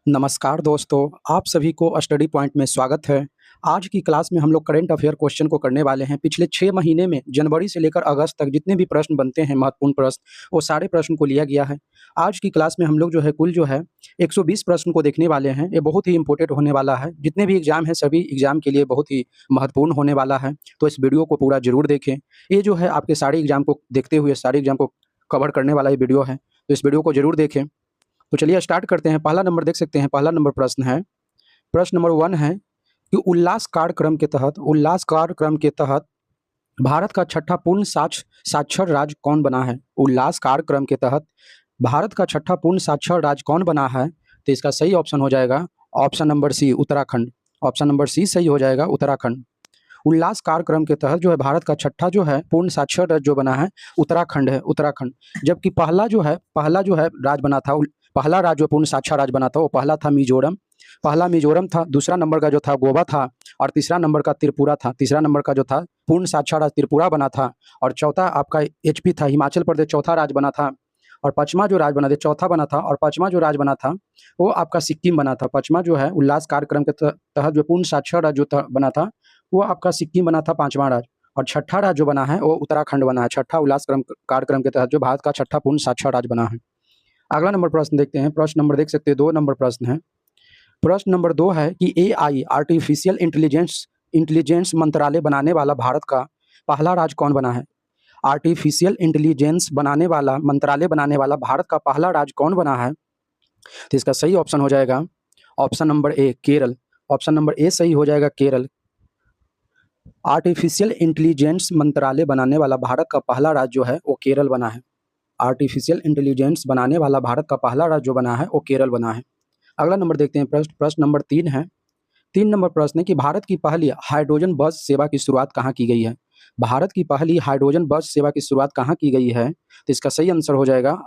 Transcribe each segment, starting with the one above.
नमस्कार दोस्तों, आप सभी को स्टडी पॉइंट में स्वागत है। आज की क्लास में हम लोग करंट अफेयर क्वेश्चन को करने वाले हैं। पिछले 6 महीने में जनवरी से लेकर अगस्त तक जितने भी प्रश्न बनते हैं महत्वपूर्ण प्रश्न, वो सारे प्रश्न को लिया गया है। आज की क्लास में हम लोग कुल 120 प्रश्न को देखने वाले हैं। ये बहुत ही इम्पोर्टेंट होने वाला है। जितने भी एग्ज़ाम हैं सभी एग्ज़ाम के लिए बहुत ही महत्वपूर्ण होने वाला है। तो इस वीडियो को पूरा ज़रूर देखें। ये आपके सारे एग्ज़ाम को देखते हुए सारे एग्ज़ाम को कवर करने वाला ये वीडियो है। तो इस वीडियो को ज़रूर देखें। तो चलिए स्टार्ट करते हैं। पहला नंबर देख सकते हैं। पहला नंबर प्रश्न है, प्रश्न नंबर 1 है कि उल्लास कार्यक्रम के तहत भारत का छठा पूर्ण साक्षर राज्य कौन बना है? उल्लास कार्यक्रम के तहत भारत का छठा पूर्ण साक्षर राज्य कौन बना है? तो इसका सही ऑप्शन हो जाएगा option number C, Uttarakhand. Option number C सही हो जाएगा, उत्तराखंड। उल्लास कार्यक्रम के तहत भारत का छठा पूर्ण साक्षर राज्य जो बना है उत्तराखंड है, उत्तराखंड। जबकि पहला राज्य बना था, पहला राज्य जो पूर्ण साक्षर राज्य बना था वो पहला था मिजोरम। पहला मिजोरम था, दूसरा नंबर का जो था गोवा था और तीसरा नंबर का त्रिपुरा था। तीसरा नंबर का जो था पूर्ण साक्षर राज्य त्रिपुरा बना था और चौथा आपका एचपी था, हिमाचल प्रदेश चौथा राज्य बना था। और पांचवा जो राज्य बना था, चौथा बना था और पांचवा जो राज्य बना था वो आपका सिक्किम बना था। पांचवा उल्लास कार्यक्रम के तहत जो पूर्ण साक्षर राज्य बना था वो आपका सिक्किम बना था, पांचवा राज्य। और छठा राज्य जो बना है वो उत्तराखंड बना है। छठा उल्लास कार्यक्रम के तहत जो भारत का छठा पूर्ण साक्षर राज्य बना है। अगला नंबर प्रश्न देखते हैं। प्रश्न नंबर देख सकते हैं 2 नंबर प्रश्न है। प्रश्न नंबर 2 है कि एआई आर्टिफिशियल इंटेलिजेंस मंत्रालय बनाने वाला भारत का पहला राज्य कौन बना है? आर्टिफिशियल इंटेलिजेंस बनाने वाला मंत्रालय बनाने वाला भारत का पहला राज्य कौन बना है? तो इसका सही ऑप्शन हो जाएगा option number A, Kerala. Option number A सही हो जाएगा, केरल। आर्टिफिशियल इंटेलिजेंस मंत्रालय बनाने वाला भारत का पहला राज्य जो है वो केरल बना है। आर्टिफिशियल इंटेलिजेंस बनाने वाला भारत का पहला राज्य जो बना है वो केरल बना है। अगला नंबर देखते हैं। प्रश्न नंबर 3 है। 3 नंबर प्रश्न है कि भारत की पहली हाइड्रोजन बस सेवा की शुरुआत कहाँ की गई है? भारत की पहली हाइड्रोजन बस सेवा की शुरुआत कहाँ की गई है? तो इसका सही आंसर हो जाएगा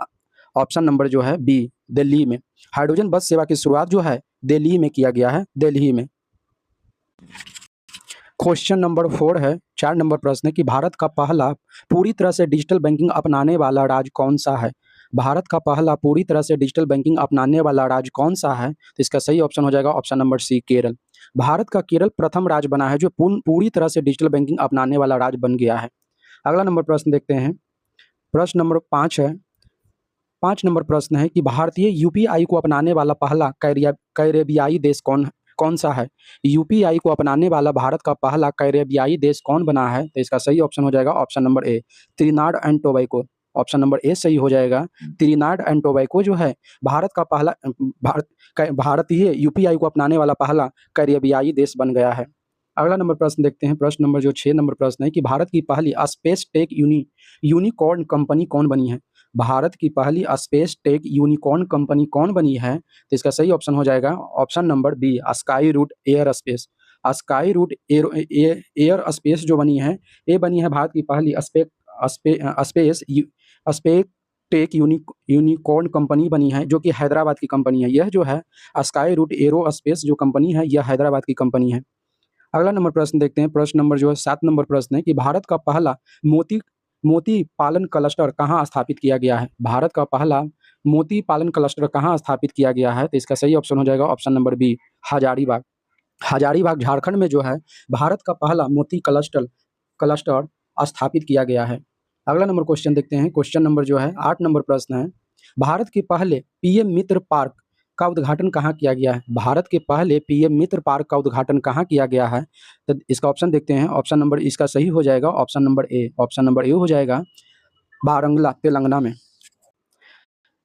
ऑप्शन नंबर बी, दिल्ली में। हाइड्रोजन बस सेवा की शुरुआत दिल्ली में किया गया है, दिल्ली में। क्वेश्चन नंबर 4 है। 4 नंबर प्रश्न है कि भारत का पहला पूरी तरह से डिजिटल बैंकिंग अपनाने वाला राज्य कौन सा है? भारत का पहला पूरी तरह से डिजिटल बैंकिंग अपनाने वाला राज्य कौन सा है? तो इसका सही ऑप्शन हो जाएगा option number C, Kerala. Bharat का केरल प्रथम राज्य बना है जो पूरी तरह से डिजिटल बैंकिंग अपनाने वाला राज्य बन गया है। अगला नंबर प्रश्न देखते हैं। प्रश्न नंबर 5 है। 5 नंबर प्रश्न है कि भारतीय यूपीआई को अपनाने वाला पहला कैरेबियाई देश कौन सा है? यूपीआई को अपनाने वाला भारत का पहला कैरेबियाई देश कौन बना है? तो इसका सही ऑप्शन हो जाएगा option number A, Trinidad and Tobago. Option number A सही हो जाएगा। त्रिनाड एंड टोबैको भारत का पहला भारतीय यूपीआई को अपनाने वाला पहला कैरेबियाई देश बन गया है। अगला नंबर प्रश्न देखते हैं। प्रश्न नंबर 6 नंबर प्रश्न है कि भारत की पहली स्पेस टेक यूनिकॉर्न कंपनी कौन बनी है? भारत की पहली स्पेस टेक यूनिकॉर्न कंपनी कौन बनी है? तो इसका सही ऑप्शन हो जाएगा option number B, Skyroot Aerospace. Skyroot Aerospace जो बनी है, ये बनी है भारत की पहली स्पेस टेक यूनिकॉर्न कंपनी बनी है, जो कि हैदराबाद की कंपनी है। यह स्काई रूट एरो स्पेस जो कंपनी है, यह हैदराबाद की कंपनी है। अगला नंबर प्रश्न देखते हैं। प्रश्न नंबर 7 नंबर प्रश्न है कि भारत का पहला मोती पालन क्लस्टर कहाँ स्थापित किया गया है? भारत का पहला मोती पालन क्लस्टर कहाँ स्थापित किया गया है? तो इसका सही ऑप्शन हो जाएगा option number B, Hazaribagh. Hazaribagh Jharkhand में भारत का पहला मोती क्लस्टर स्थापित किया गया है। अगला नंबर क्वेश्चन देखते हैं। क्वेश्चन नंबर 8 नंबर प्रश्न है। भारत के पहले पीएम मित्र पार्क का उद्घाटन कहाँ किया गया है? भारत के पहले पीएम मित्र पार्क का उद्घाटन कहाँ किया गया है? तो इसका ऑप्शन देखते हैं। ऑप्शन नंबर इसका सही हो जाएगा ऑप्शन नंबर ए। ऑप्शन नंबर ए हो जाएगा वारंगल, तेलंगाना में।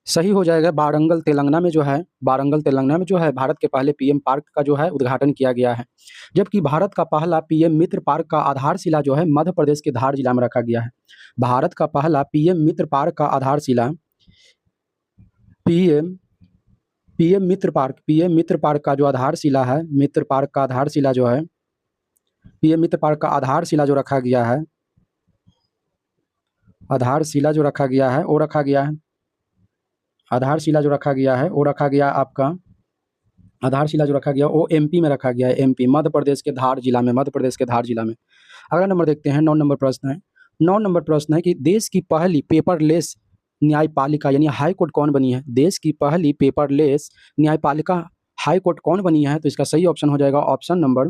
सही हो जाएगा वारंगल, तेलंगाना में वारंगल, तेलंगाना में भारत के पहले पीएम पार्क का उद्घाटन किया गया है। जबकि भारत का पहला पीएम मित्र पार्क का आधारशिला मध्य प्रदेश के धार जिला में रखा गया है। भारत का पहला पीएम मित्र पार्क का आधारशिला पीएम मित्र पार्क का जो आधारशिला है, मित्र पार्क का आधारशिला पीएम मित्र पार्क का आधारशिला जो रखा गया है, आधारशिला जो रखा गया है वो रखा गया है आधारशिला जो रखा गया है वो रखा गया आपका आधारशिला जो रखा गया वो एमपी में रखा गया है, एमपी मध्य प्रदेश के धार जिला में, मध्य प्रदेश के धार जिला में। अगला नंबर देखते हैं। 9 नंबर प्रश्न है। 9 नंबर प्रश्न है कि देश की पहली पेपरलेस न्यायपालिका यानी हाई कोर्ट कौन बनी है? देश की पहली पेपरलेस न्यायपालिका हाई कोर्ट कौन बनी है? तो इसका सही ऑप्शन हो जाएगा option number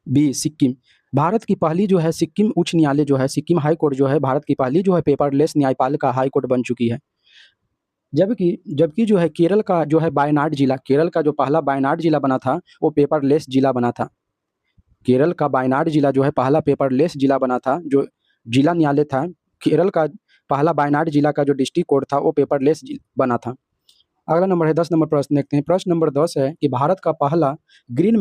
B, Sikkim. Bharat की पहली जो है सिक्किम उच्च न्यायालय जो है, सिक्किम हाई कोर्ट जो है भारत की पहली जो है पेपरलेस न्यायपालिका हाई कोर्ट बन चुकी है। जबकि जबकि जो है केरल का जो है वायनाड जिला, केरल का जो पहला वायनाड जिला बना था, वो पेपरलेस जिला बना था। केरल का वायनाड जिला जो है पहला पेपरलेस जिला बना था, जो जिला न्यायालय था। केरल का पहला वायनाड जिला का जो डिस्ट्रिक्ट कोर्ट था, वो पेपरलेस बना था। अगला नंबर है 10 नंबर प्रश्न देखते हैं। प्रश्न नंबर 10 है कि भारत का पहला ग्रीन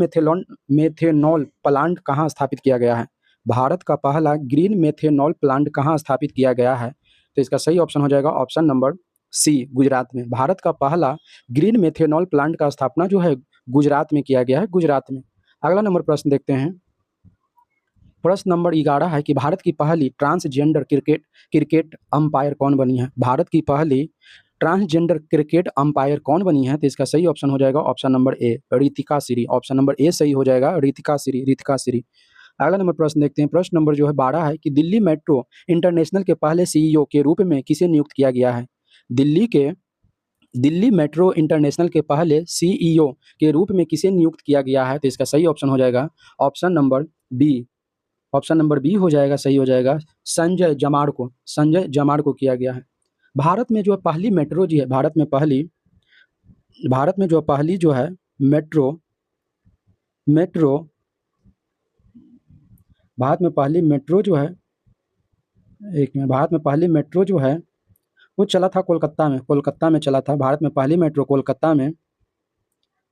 मेथेनॉल प्लांट कहाँ स्थापित किया गया है? भारत का पहला ग्रीन मेथेनॉल प्लांट कहाँ स्थापित किया गया है? तो इसका सही ऑप्शन हो जाएगा ऑप्शन नंबर सी, गुजरात में। भारत का पहला ग्रीन मेथेनॉल प्लांट का स्थापना जो है गुजरात में किया गया है, गुजरात में। अगला नंबर प्रश्न देखते हैं। प्रश्न नंबर 11 है कि भारत की पहली ट्रांसजेंडर क्रिकेट अंपायर कौन बनी है? भारत की पहली ट्रांसजेंडर क्रिकेट अंपायर कौन बनी है? तो इसका सही ऑप्शन हो जाएगा option number A, Ritika Shri. Option number A सही हो जाएगा, रितिका श्री, रितिका श्री। अगला नंबर प्रश्न देखते हैं। प्रश्न नंबर जो है 12 है कि दिल्ली मेट्रो इंटरनेशनल के पहले सीईओ के रूप में किसे नियुक्त किया गया है? दिल्ली मेट्रो इंटरनेशनल के पहले सीईओ के रूप में किसे नियुक्त किया गया है? तो इसका सही ऑप्शन हो जाएगा option number B. Option number B हो जाएगा, सही हो जाएगा, संजय जमाड़ को, संजय जमाड़ को किया गया है। भारत में जो पहली मेट्रो जी है, भारत में जो पहली जो है मेट्रो भारत में पहली मेट्रो जो है, एक मिनट, भारत में पहली मेट्रो जो है वो चला था कोलकाता में चला था। भारत में पहली मेट्रो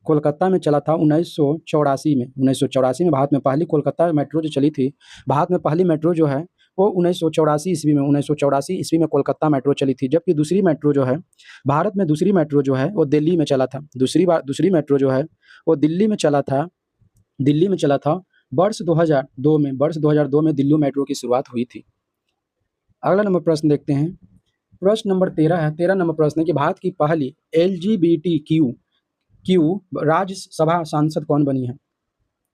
कोलकाता में चला था 1984 में। 1984 में भारत में पहली कोलकाता मेट्रो जो चली थी, भारत में पहली मेट्रो जो है वो 1984 ईस्वी में कोलकाता मेट्रो चली थी। जबकि दूसरी मेट्रो जो है, भारत में दूसरी मेट्रो जो है वो दिल्ली में चला था। दूसरी मेट्रो जो है वो दिल्ली में चला था वर्ष 2002 में दिल्ली मेट्रो की शुरुआत हुई थी। अगला नंबर प्रश्न देखते हैं। प्रश्न नंबर 13 है। 13 नंबर प्रश्न है कि भारत की पहली LGBTQ राज्यसभा सांसद कौन बनी है?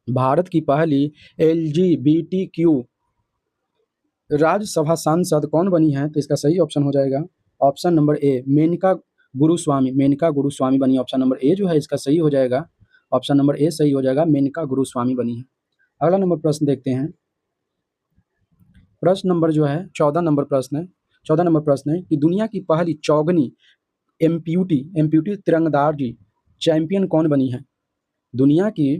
भारत की पहली LGBTQ राज्यसभा सांसद कौन बनी है? तो इसका सही ऑप्शन हो जाएगा option number A, Menaka Guruswamy बनी। ऑप्शन नंबर ए जो है इसका सही हो जाएगा, ऑप्शन नंबर ए सही हो जाएगा, मेनका गुरुस्वामी बनी है। अगला नंबर प्रश्न देखते हैं। प्रश्न नंबर जो है 14 नंबर प्रश्न है कि दुनिया की पहली चौगनी एम्प्यूटी तिरंदाजी चैंपियन कौन बनी है? दुनिया की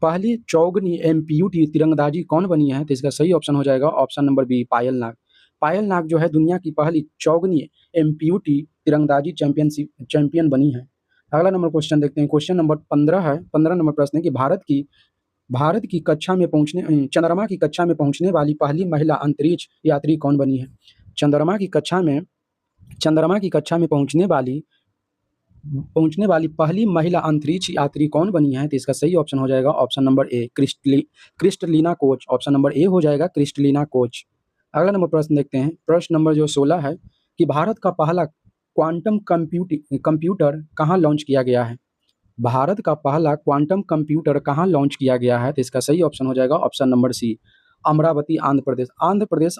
पहली चौगनी एम्प्यूटी तिरंदाजी कौन बनी है? तो इसका सही ऑप्शन हो जाएगा ऑप्शन नंबर बी, पायल नाग। पायल नाग जो है दुनिया की पहली चौगनी एम्प्यूटी तिरंदाजी चैंपियन बनी है। अगला नंबर क्वेश्चन देखते हैं। क्वेश्चन नंबर 15 है। 15 नंबर प्रश्न है कि चंद्रमा की कक्षा में पहुंचने वाली पहली महिला अंतरिक्ष यात्री कौन बनी है? चंद्रमा की कक्षा में पहुंचने वाली पहली महिला अंतरिक्ष यात्री कौन बनी है? तो इसका सही ऑप्शन हो जाएगा ऑप्शन नंबर ए, क्रिस्टलिना कोच। ऑप्शन नंबर ए हो जाएगा, क्रिस्टलिना कोच। अगला नंबर प्रश्न देखते हैं। प्रश्न नंबर जो 16 है कि भारत का पहला क्वांटम कंप्यूटर कहाँ लॉन्च किया गया है? भारत का पहला क्वांटम कंप्यूटर कहाँ लॉन्च किया गया है? तो इसका सही ऑप्शन हो जाएगा option number C, Amaravati, Andhra Pradesh. Andhra Pradesh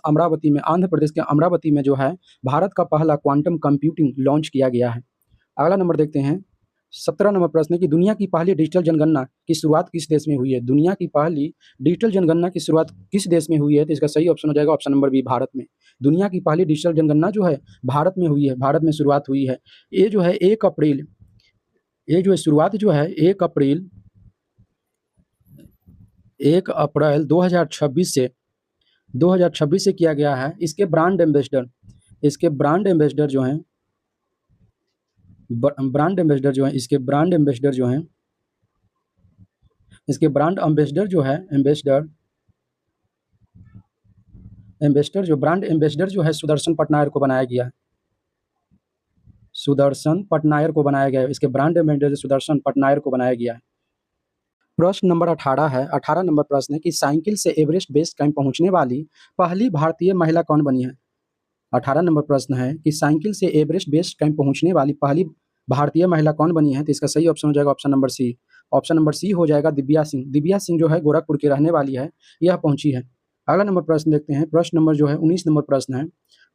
के अमरावती में जो है भारत का पहला क्वांटम कंप्यूटिंग लॉन्च किया गया है। अगला नंबर देखते हैं। 17 नंबर प्रश्न है कि दुनिया की पहली डिजिटल जनगणना की शुरुआत किस देश में हुई है? दुनिया की पहली डिजिटल जनगणना की शुरुआत किस देश में हुई है? तो इसका सही ऑप्शन हो जाएगा ऑप्शन नंबर बी, भारत में। दुनिया की पहली डिजिटल जनगणना जो है भारत में हुई है, भारत में शुरुआत हुई है। ये जो है 1 अप्रैल, ये जो है शुरुआत जो है 1 अप्रैल 2026 से किया गया है। इसके ब्रांड एम्बेसडर जो हैं सुदर्शन पटनायक को बनाया गया है। इसके ब्रांड एम्बेसडर सुदर्शन पटनायक को बनाया गया है। प्रश्न नंबर 18 है। 18 नंबर प्रश्न है कि साइकिल से एवरेस्ट बेस कैंप पहुंचने वाली पहली भारतीय महिला कौन बनी है? 18 नंबर प्रश्न है कि साइकिल से एवरेस्ट बेस कैंप पहुंचने वाली पहली भारतीय महिला कौन बनी है? तो इसका सही ऑप्शन हो जाएगा option number C. Option number C हो जाएगा, दिव्या सिंह। दिव्या सिंह जो है गोरखपुर की रहने वाली है, यह पहुंची है। अगला नंबर प्रश्न देखते हैं। प्रश्न नंबर जो है 19 नंबर प्रश्न है।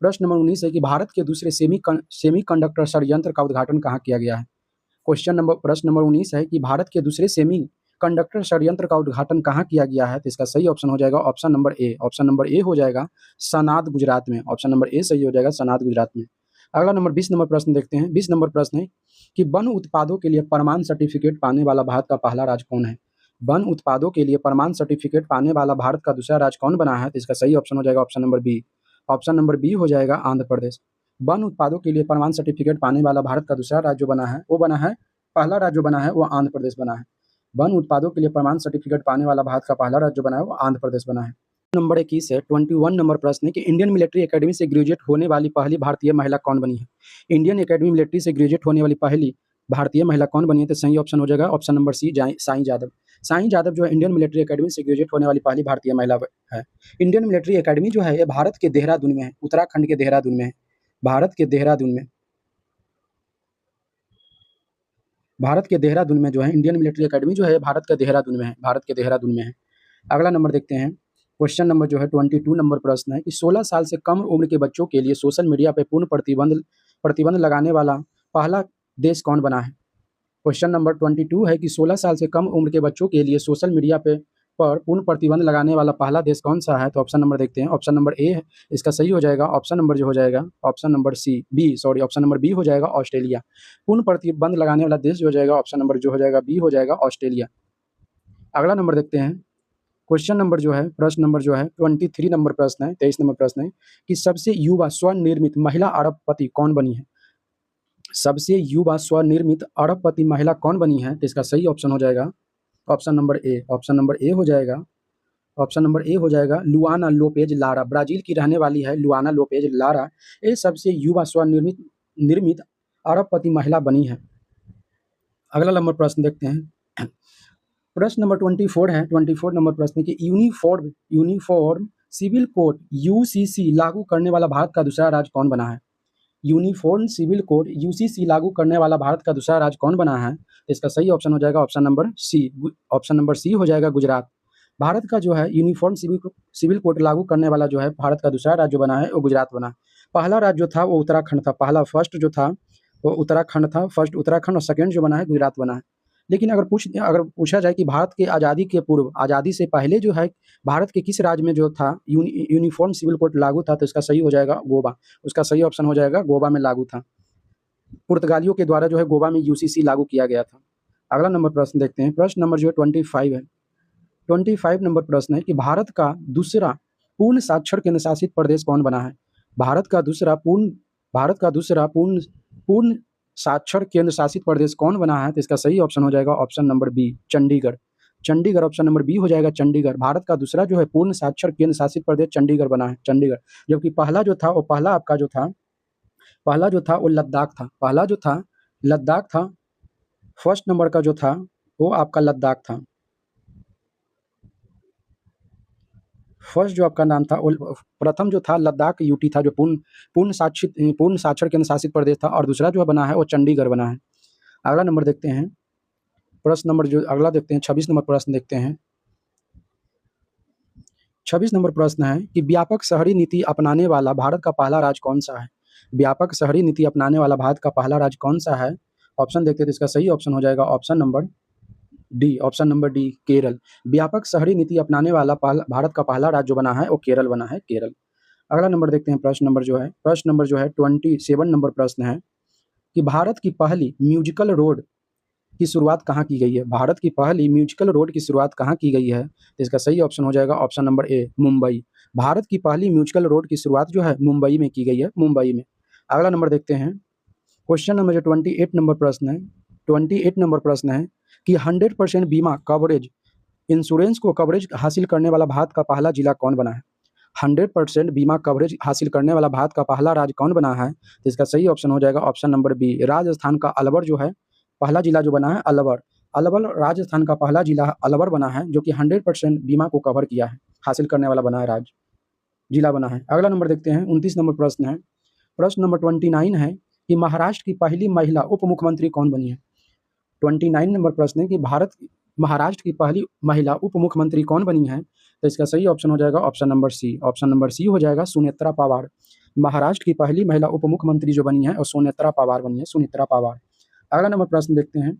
प्रश्न नंबर 19 है कि भारत के दूसरे सेमीकंडक्टर षड्यंत्र का उद्घाटन कहाँ किया गया है? प्रश्न नंबर 19 है कि भारत के दूसरे सेमी कंडक्टर षड्यंत्र का उद्घाटन कहाँ किया गया है? तो इसका सही ऑप्शन हो जाएगा ऑप्शन नंबर ए। ऑप्शन नंबर ए हो जाएगा सनाद, गुजरात में। ऑप्शन नंबर ए सही हो जाएगा, सनाद, गुजरात में। अगला नंबर 20 नंबर प्रश्न देखते हैं। 20 नंबर प्रश्न है कि वन उत्पादों के लिए प्रमाण सर्टिफिकेट पाने वाला भारत का पहला राज्य कौन है? वन उत्पादों के लिए प्रमाण सर्टिफिकेट पाने वाला भारत का दूसरा राज्य कौन बना है? तो इसका सही ऑप्शन हो जाएगा option number B. Option number B हो जाएगा आंध्र प्रदेश। वन उत्पादों के लिए प्रमाण सर्टिफिकेट पाने वाला भारत का दूसरा राज्य जो बना है वो बना है, पहला राज्य जो बना है वो आंध्र प्रदेश बना है। वन उत्पादों के लिए प्रमाण सर्टिफिकेट पाने वाला भारत का पहला राज्य जो बना है वो आंध्र प्रदेश बना है। नंबर 21 है, 21 नंबर प्रश्न है कि इंडियन मिलिट्री एकेडमी से ग्रेजुएट होने वाली पहली भारतीय महिला कौन बनी है? इंडियन एकेडमी मिलिट्री से ग्रेजुएट होने वाली पहली भारतीय महिला कौन बनी है? तो सही ऑप्शन हो जाएगा option number C, Sai Yadav. Sai Yadav जो है इंडियन मिलिट्री एकेडमी से ग्रेजुएट होने वाली पहली भारतीय महिला है। इंडियन मिलिट्री एकेडमी जो है ये भारत के देहरादून में है, उत्तराखंड के देहरादून में है। भारत के देहरादून में, भारत के देहरादून में जो है इंडियन मिलिट्री एकेडमी जो है भारत के देहरादून में है, भारत के देहरादून में है। अगला नंबर देखते हैं। क्वेश्चन नंबर जो है 22 नंबर प्रश्न है कि 16 साल से कम उम्र के बच्चों के लिए सोशल मीडिया पर पूर्ण प्रतिबंध लगाने वाला पहला देश कौन बना है? क्वेश्चन नंबर 22 है कि 16 साल से कम उम्र के बच्चों के लिए सोशल मीडिया पर पूर्ण प्रतिबंध लगाने वाला पहला देश कौन सा है? तो ऑप्शन नंबर देखते हैं। ऑप्शन नंबर ए है, इसका सही हो जाएगा ऑप्शन नंबर जो हो जाएगा option number option number B हो जाएगा ऑस्ट्रेलिया। पूर्ण प्रतिबंध लगाने वाला देश जो हो जाएगा ऑप्शन नंबर जो हो जाएगा बी हो जाएगा ऑस्ट्रेलिया। अगला नंबर देखते हैं। क्वेश्चन नंबर जो है, प्रश्न नंबर जो है 23 नंबर प्रश्न है, 23 नंबर प्रश्न है कि सबसे युवा स्वनिर्मित महिला अरबपति कौन बनी है? सबसे युवा स्वनिर्मित अरबपति महिला कौन बनी है? तो इसका सही ऑप्शन हो जाएगा ऑप्शन नंबर ए। ऑप्शन नंबर ए हो जाएगा, ऑप्शन नंबर ए हो जाएगा लुआना लोपेज लारा। ब्राजील की रहने वाली है लुआना लोपेज लारा, ये सबसे युवा स्वनिर्मित अरबपति महिला बनी है। अगला नंबर प्रश्न देखते हैं। प्रश्न नंबर 24 है, 24 नंबर प्रश्न की यूनिफॉर्म सिविल कोड यूसीसी लागू करने वाला भारत का दूसरा राज्य कौन बना है? यूनिफॉर्म सिविल कोड यूसीसी लागू करने वाला भारत का दूसरा राज्य कौन बना है? इसका सही ऑप्शन हो जाएगा option number C. Option number C हो जाएगा गुजरात। भारत का जो है यूनिफॉर्म सिविल कोड लागू करने वाला जो है भारत का दूसरा राज्य बना है वो गुजरात बना। पहला राज्य जो था वो उत्तराखंड था, पहला फर्स्ट जो था वो उत्तराखंड था, फर्स्ट उत्तराखंड, और सेकेंड जो बना है गुजरात बना है। लेकिन अगर पूछा जाए कि भारत के आज़ादी के पूर्व, आज़ादी से पहले जो है भारत के किस राज्य में जो था यूनिफॉर्म सिविल कोड लागू था? तो इसका सही हो जाएगा गोवा। उसका सही ऑप्शन हो जाएगा गोवा में लागू था। पुर्तगालियों के द्वारा जो है गोवा में यूसीसी लागू किया गया था। अगला नंबर प्रश्न देखते हैं। प्रश्न नंबर जो है 25 है, 25 नंबर प्रश्न है कि भारत का दूसरा पूर्ण साक्षर केंद्र शासित प्रदेश कौन बना है? भारत का दूसरा पूर्ण साक्षर केंद्र शासित प्रदेश कौन बना है? तो इसका सही ऑप्शन हो जाएगा option number B, Chandigarh. Chandigarh, option number B हो जाएगा चंडीगढ़। भारत का दूसरा जो है पूर्ण साक्षर केंद्र शासित प्रदेश चंडीगढ़ बना है, चंडीगढ़। जबकि पहला जो था वो लद्दाख था। पहला जो था लद्दाख था। फर्स्ट नंबर का जो था वो आपका लद्दाख था। फर्स्ट जो आपका नाम था, प्रथम जो था लद्दाख यूटी था, जो पूर्ण साक्षर केंद्र शासित प्रदेश था, और दूसरा जो बना है वो चंडीगढ़ बना है। अगला नंबर देखते हैं। प्रश्न नंबर जो अगला देखते हैं 26 नंबर प्रश्न देखते हैं। 26 नंबर प्रश्न है कि व्यापक शहरी नीति अपनाने वाला भारत का पहला राज्य कौन सा है? व्यापक शहरी नीति अपनाने वाला भारत का पहला राज्य कौन सा है? ऑप्शन देखते हैं तो इसका सही ऑप्शन हो जाएगा option number D, option number D, Kerala. व्यापक शहरी नीति अपनाने वाला भारत का पहला राज्य जो बना है वो केरल बना है, केरल। अगला नंबर देखते हैं। प्रश्न नंबर जो है 27 नंबर प्रश्न है कि भारत की पहली म्यूजिकल रोड की शुरुआत कहाँ की गई है? भारत की पहली म्यूजिकल रोड की शुरुआत कहाँ की गई है? तो इसका सही ऑप्शन हो जाएगा ऑप्शन नंबर ए, मुंबई। भारत की पहली म्यूजिकल रोड की शुरुआत जो है मुंबई में की गई है, मुंबई में। अगला नंबर देखते हैं। क्वेश्चन नंबर जो 28 नंबर प्रश्न है, 28 नंबर प्रश्न है कि 100% बीमा कवरेज इंश्योरेंस को कवरेज हासिल करने वाला भारत का पहला जिला कौन बना है? 100% बीमा कवरेज हासिल करने वाला भारत का पहला राज्य कौन बना है? तो इसका सही ऑप्शन हो जाएगा ऑप्शन नंबर बी, राजस्थान का अलवर जो है पहला जिला जो बना है, अलवर। अलवर राजस्थान का पहला जिला अलवर बना है, जो कि 100% बीमा को कवर किया है, हासिल करने वाला बना है, राज्य जिला बना है। अगला नंबर देखते हैं। 29 नंबर प्रश्न है। प्रश्न नंबर 29 है कि महाराष्ट्र की पहली महिला उप मुख्यमंत्री कौन बनी है? 29 नंबर प्रश्न है कि महाराष्ट्र की पहली महिला उप मुख्यमंत्री कौन बनी है? तो इसका सही ऑप्शन हो जाएगा option number C. Option number C हो जाएगा सुनेत्रा पवार। महाराष्ट्र की पहली महिला उप मुख्यमंत्री जो बनी है और सुनेत्रा पवार बनी है, सुनेत्रा पवार। अगला नंबर प्रश्न देखते हैं।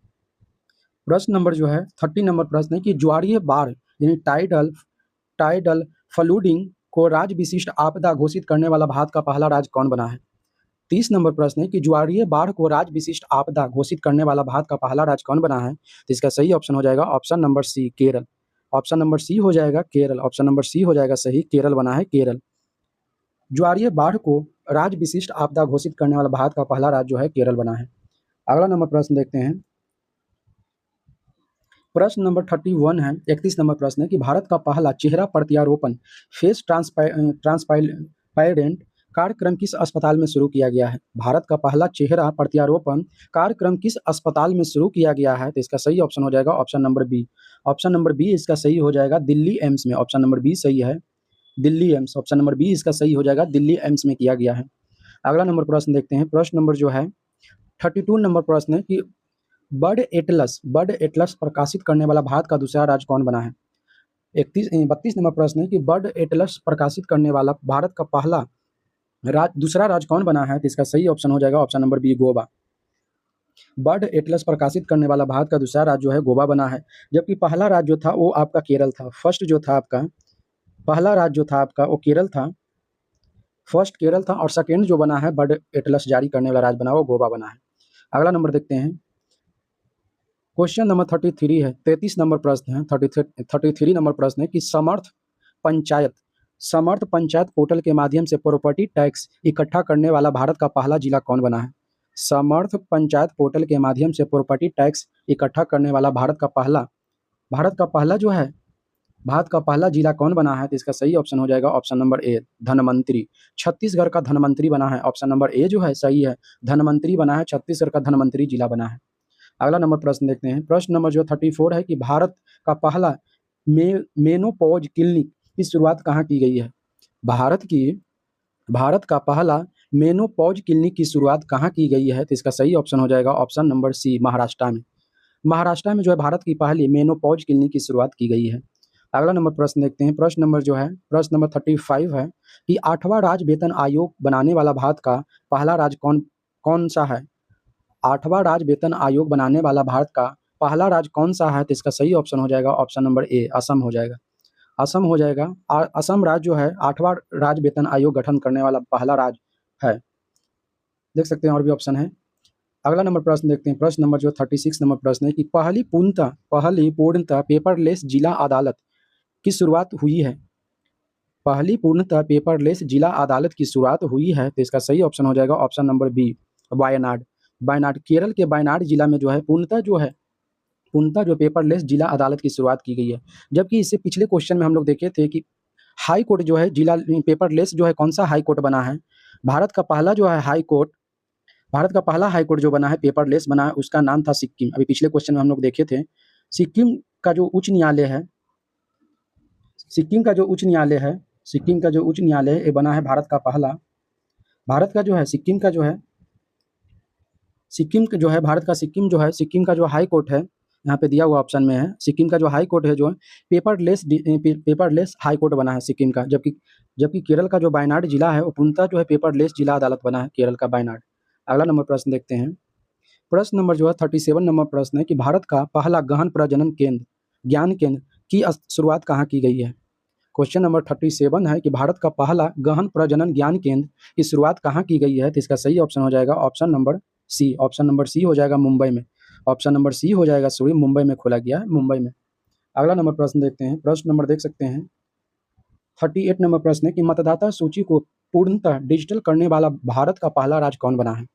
प्रश्न नंबर जो है 30 नंबर प्रश्न है कि ज्वारीय बाढ़ यानी टाइडल टाइडल फ्लूडिंग को राज्य विशिष्ट आपदा घोषित करने वाला भारत का पहला राज्य कौन बना है? 30 नंबर प्रश्न है कि ज्वारीय बाढ़ को राज्य विशिष्ट आपदा घोषित करने वाला भारत का पहला राज्य कौन बना है? तो इसका सही ऑप्शन हो जाएगा option number C, Kerala. Option number C हो जाएगा केरल। ऑप्शन नंबर सी हो जाएगा सही, केरल बना है, केरल। ज्वारीय बाढ़ को राज्य विशिष्ट आपदा घोषित करने वाला भारत का पहला राज्य जो है केरल बना है। अगला नंबर प्रश्न देखते हैं। प्रश्न नंबर 31 है, 31 नंबर प्रश्न है कि भारत का पहला चेहरा प्रत्यारोपण फेस ट्रांसपेरेंट कार्यक्रम किस अस्पताल में शुरू किया गया है? भारत का पहला चेहरा प्रत्यारोपण कार्यक्रम किस अस्पताल में शुरू किया गया है? तो इसका सही ऑप्शन हो जाएगा option number B. Option number B इसका सही हो जाएगा दिल्ली एम्स में। ऑप्शन नंबर बी सही है, Delhi AIIMS. Option number B इसका सही हो जाएगा, दिल्ली एम्स में किया गया है। अगला नंबर प्रश्न देखते हैं। प्रश्न नंबर जो है 32 नंबर प्रश्न है कि बर्ड एटलस प्रकाशित करने वाला भारत का दूसरा राज्य कौन बना है? 32 नंबर प्रश्न है कि बर्ड एटलस प्रकाशित करने वाला भारत का पहला दूसरा राज्य कौन बना है? तो इसका सही ऑप्शन हो जाएगा option number B, Goa. Bird atlas प्रकाशित करने वाला भारत का दूसरा राज्य जो है गोवा बना है, जबकि पहला राज्य जो था वो आपका केरल था। फर्स्ट जो था आपका पहला राज्य जो था आपका वो केरल था, फर्स्ट केरल था, और सेकेंड जो बना है बर्ड एटलस जारी करने वाला राज्य बना वो गोवा बना है। अगला नंबर देखते हैं। क्वेश्चन नंबर 33 है, 33 नंबर प्रश्न है। 33 नंबर प्रश्न है कि समर्थ पंचायत पोर्टल के माध्यम से प्रॉपर्टी टैक्स इकट्ठा करने वाला भारत का पहला जिला कौन बना है? समर्थ पंचायत पोर्टल के माध्यम से प्रॉपर्टी टैक्स इकट्ठा करने वाला भारत का पहला जो है भारत का पहला जिला कौन बना है? तो इसका सही ऑप्शन हो जाएगा ऑप्शन नंबर ए, धनवंतरी। छत्तीसगढ़ का धनवंतरी बना है। ऑप्शन नंबर ए जो है सही है, धनवंतरी बना है, छत्तीसगढ़ का धनवंतरी जिला बना है। अगला नंबर प्रश्न देखते हैं। प्रश्न नंबर जो 34 है कि भारत का पहला मेनोपॉज क्लिनिक की शुरुआत कहाँ की गई है? भारत का पहला मेनोपॉज क्लिनिक की शुरुआत कहाँ की गई है? तो इसका सही ऑप्शन हो जाएगा ऑप्शन नंबर सी, महाराष्ट्र में। महाराष्ट्र में जो है भारत की पहली मेनोपॉज क्लिनिक की शुरुआत की गई है। अगला नंबर प्रश्न देखते हैं। प्रश्न नंबर 35 है कि 8वां राज्य वेतन आयोग बनाने वाला भारत का पहला राज्य कौन सा है? 8वां राज्य वेतन आयोग बनाने वाला भारत का पहला राज्य कौन सा है? तो इसका सही ऑप्शन हो जाएगा ऑप्शन नंबर ए, असम हो जाएगा। असम हो जाएगा। असम राज्य जो है 8वां राज्य वेतन आयोग गठन करने वाला पहला राज्य है। देख सकते हैं और भी ऑप्शन है। अगला नंबर प्रश्न देखते हैं। प्रश्न नंबर जो 36 नंबर प्रश्न है कि पहली पूर्णतः पेपरलेस जिला अदालत की शुरुआत हुई है? पहली पूर्णतः पेपरलेस जिला अदालत की शुरुआत हुई है, तो इसका सही ऑप्शन हो जाएगा option number B, Wayanad. Wayanad, Kerala के वायनाड जिला में जो है पूर्णतः जो पेपरलेस जिला अदालत की शुरुआत की गई है। जबकि इससे पिछले क्वेश्चन में हम लोग देखे थे कि हाई कोर्ट जो है जिला पेपरलेस जो है कौन सा हाई कोर्ट बना है? भारत का पहला जो है हाई कोर्ट भारत का पहला हाई कोर्ट जो बना है पेपरलेस बना है, उसका नाम था सिक्किम। अभी पिछले क्वेश्चन में हम लोग देखे थे। सिक्किम का जो उच्च न्यायालय है सिक्किम का जो उच्च न्यायालय है ये बना है भारत का पहला। भारत का जो है सिक्किम का जो है भारत का सिक्किम का जो हाई कोर्ट है, यहाँ पे दिया हुआ ऑप्शन में है, सिक्किम का जो हाई कोर्ट है जो है पेपरलेस हाई कोर्ट बना है सिक्किम का। जबकि केरल का जो वायनाड जिला है वो पूर्णतः जो है पेपरलेस जिला अदालत बना है, केरल का वायनाड। अगला नंबर प्रश्न देखते हैं। प्रश्न नंबर जो है 37 नंबर प्रश्न है कि भारत का पहला गहन प्रजनन ज्ञान केंद्र की शुरुआत कहाँ की गई है? क्वेश्चन नंबर 37 है कि भारत का पहला गहन प्रजनन ज्ञान केंद्र की शुरुआत कहाँ की गई है? तो इसका सही ऑप्शन हो जाएगा option number C. Option number C हो जाएगा मुंबई में। ऑप्शन नंबर सी हो जाएगा सॉरी, मुंबई में खोला गया है, मुंबई में। अगला नंबर प्रश्न देखते हैं। प्रश्न नंबर देख सकते हैं 38 नंबर प्रश्न है कि मतदाता सूची को पूर्णतः डिजिटल करने वाला भारत का पहला राज्य कौन बना है?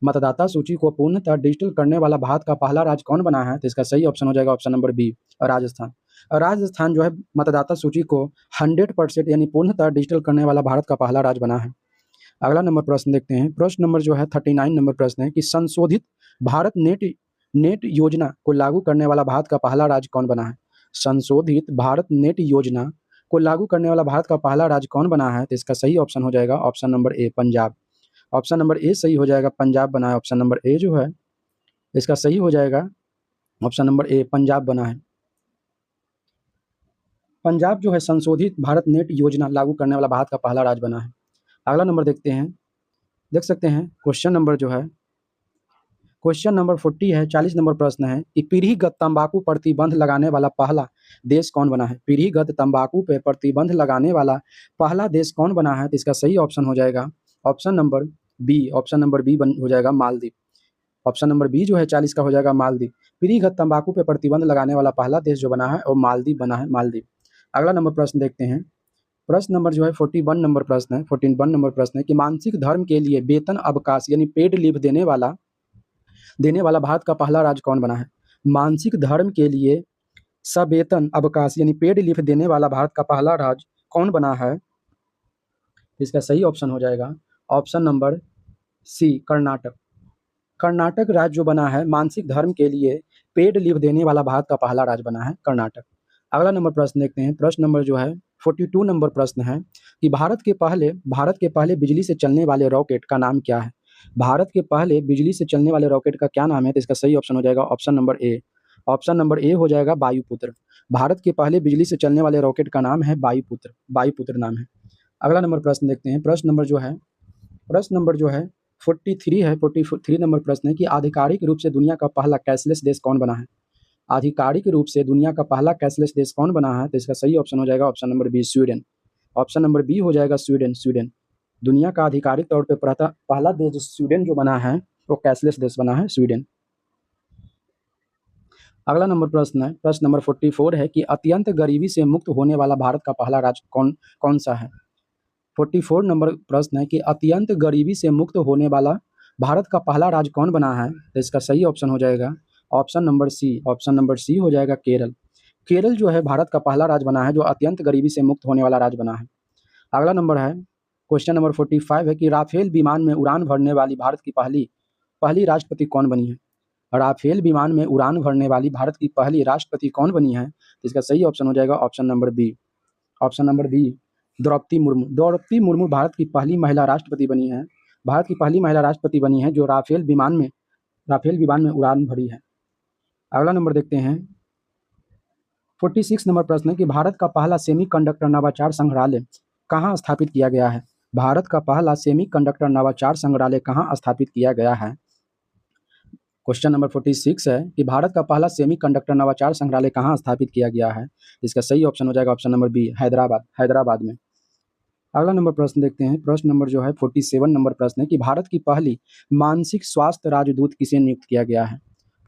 मतदाता सूची को पूर्णतः डिजिटल करने वाला भारत का पहला राज्य कौन बना है? तो इसका सही ऑप्शन हो जाएगा option number B, Rajasthan. Rajasthan जो है मतदाता सूची को 100% यानी पूर्णतः डिजिटल करने वाला भारत का पहला राज्य बना है। अगला नंबर प्रश्न देखते हैं। प्रश्न नंबर जो है 39 नंबर प्रश्न है कि संशोधित भारत नेट योजना को लागू करने वाला भारत का पहला राज्य कौन बना है? संशोधित भारत नेट योजना को लागू करने वाला भारत का पहला राज्य कौन बना है? तो इसका सही ऑप्शन हो जाएगा option number A, Punjab. Option number A सही हो जाएगा, पंजाब बना है। ऑप्शन नंबर ए जो है इसका सही हो जाएगा ऑप्शन नंबर ए, पंजाब बना है। पंजाब जो है संशोधित भारत नेट योजना लागू करने वाला भारत का पहला राज्य बना है। अगला नंबर देखते हैं। देख सकते हैं क्वेश्चन नंबर जो है क्वेश्चन नंबर 40 है, 40 नंबर प्रश्न है कि पीढ़ीगत तंबाकू प्रतिबंध लगाने वाला पहला देश कौन बना है? पीढ़ीगत तंबाकू पे प्रतिबंध लगाने वाला पहला देश कौन बना है? तो इसका सही ऑप्शन हो जाएगा option number B. Option number B हो जाएगा मालदीव। ऑप्शन नंबर बी जो है 40 का हो जाएगा मालदीव। पीढ़ीगत तंबाकू पे प्रतिबंध लगाने वाला पहला देश जो बना है वो मालदीव बना है, मालदीव। अगला नंबर प्रश्न देखते हैं। प्रश्न नंबर जो है 41 नंबर प्रश्न है, 41 नंबर प्रश्न है कि मानसिक धर्म के लिए वेतन अवकाश यानी पेड लीव देने वाला भारत का पहला राज्य कौन बना है? मानसिक धर्म के लिए सवेतन अवकाश यानी पेड लीव देने वाला भारत का पहला राज्य कौन बना है? इसका सही ऑप्शन हो जाएगा option number C, Karnataka. Karnataka राज्य जो बना है मानसिक धर्म के लिए पेड लीव देने वाला भारत का पहला राज्य बना है कर्नाटक। अगला नंबर प्रश्न देखते हैं। प्रश्न नंबर जो है 42 नंबर प्रश्न है कि भारत के पहले बिजली से चलने वाले रॉकेट का नाम क्या है? भारत के पहले बिजली से चलने वाले रॉकेट का क्या नाम है? तो इसका सही ऑप्शन हो जाएगा ऑप्शन नंबर ए। ऑप्शन नंबर ए हो जाएगा वायुपुत्र। भारत के पहले बिजली से चलने वाले रॉकेट का नाम है वायुपुत्र, वायुपुत्र नाम है। अगला नंबर प्रश्न देखते हैं। प्रश्न नंबर जो है 43 है, 43 नंबर प्रश्न है कि आधिकारिक रूप से दुनिया का पहला कैशलेस देश कौन बना है? आधिकारिक रूप से दुनिया का पहला कैशलेस देश कौन बना है? तो इसका सही ऑप्शन हो जाएगा option number B, Sweden. Option number B हो जाएगा स्वीडन, स्वीडन। दुनिया का आधिकारिक तौर पे पहला देश जो स्वीडन जो बना है वो कैशलेस देश बना है, स्वीडन। अगला नंबर प्रश्न है, प्रश्न नंबर 44 है कि अत्यंत गरीबी से मुक्त होने वाला भारत का पहला राज्य कौन सा है? 44 नंबर प्रश्न है कि अत्यंत गरीबी से मुक्त होने वाला भारत का पहला राज्य कौन बना है? तो इसका सही ऑप्शन हो जाएगा option number C. Option number C हो जाएगा केरल। केरल जो है भारत का पहला राज्य बना है जो अत्यंत गरीबी से मुक्त होने वाला राज्य बना है। अगला नंबर है, क्वेश्चन नंबर 45 है कि राफेल विमान में उड़ान भरने वाली भारत की पहली पहली राष्ट्रपति कौन बनी है? राफेल विमान में उड़ान भरने वाली भारत की पहली राष्ट्रपति कौन बनी है? तो इसका सही ऑप्शन हो जाएगा option number B. Option number B, Draupadi Murmu. Draupadi Murmu Bharat की पहली महिला राष्ट्रपति बनी है। भारत की पहली महिला राष्ट्रपति बनी है जो राफेल विमान में उड़ान भरी है। अगला नंबर देखते हैं। 46 नंबर प्रश्न है कि भारत का पहला सेमीकंडक्टर नवाचार संग्रहालय कहाँ स्थापित किया गया है? भारत का पहला सेमीकंडक्टर नवाचार संग्रहालय कहाँ स्थापित किया गया है? क्वेश्चन नंबर 46 है कि भारत का पहला सेमीकंडक्टर नवाचार संग्रहालय कहाँ स्थापित किया गया है? इसका सही ऑप्शन हो जाएगा ऑप्शन नंबर बी, हैदराबाद में। अगला नंबर प्रश्न देखते हैं। प्रश्न नंबर जो है 47 नंबर प्रश्न है कि भारत की पहली मानसिक स्वास्थ्य राजदूत किसे नियुक्त किया गया है?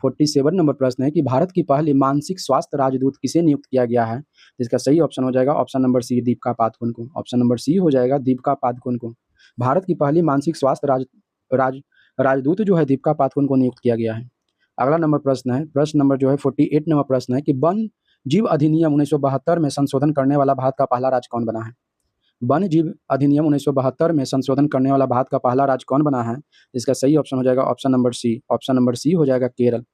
47 नंबर प्रश्न है कि भारत की पहली मानसिक स्वास्थ्य राजदूत किसे नियुक्त किया गया है? इसका सही ऑप्शन हो जाएगा option number C, Deepika Padukone को। ऑप्शन नंबर सी हो जाएगा दीपिका पादुकोण को। भारत की पहली मानसिक स्वास्थ्य राजदूत जो है दीपिका पादुकोण को नियुक्त किया गया है। अगला नंबर प्रश्न है, प्रश्न नंबर जो है 48 नंबर प्रश्न है कि वन जीव अधिनियम 1972 में संशोधन करने वाला भारत का पहला राज्य कौन बना है? वन जीव अधिनियम 1972 में संशोधन करने वाला भारत का पहला राज्य कौन बना है? इसका सही ऑप्शन हो जाएगा option number C. Option number C हो जाएगा केरल।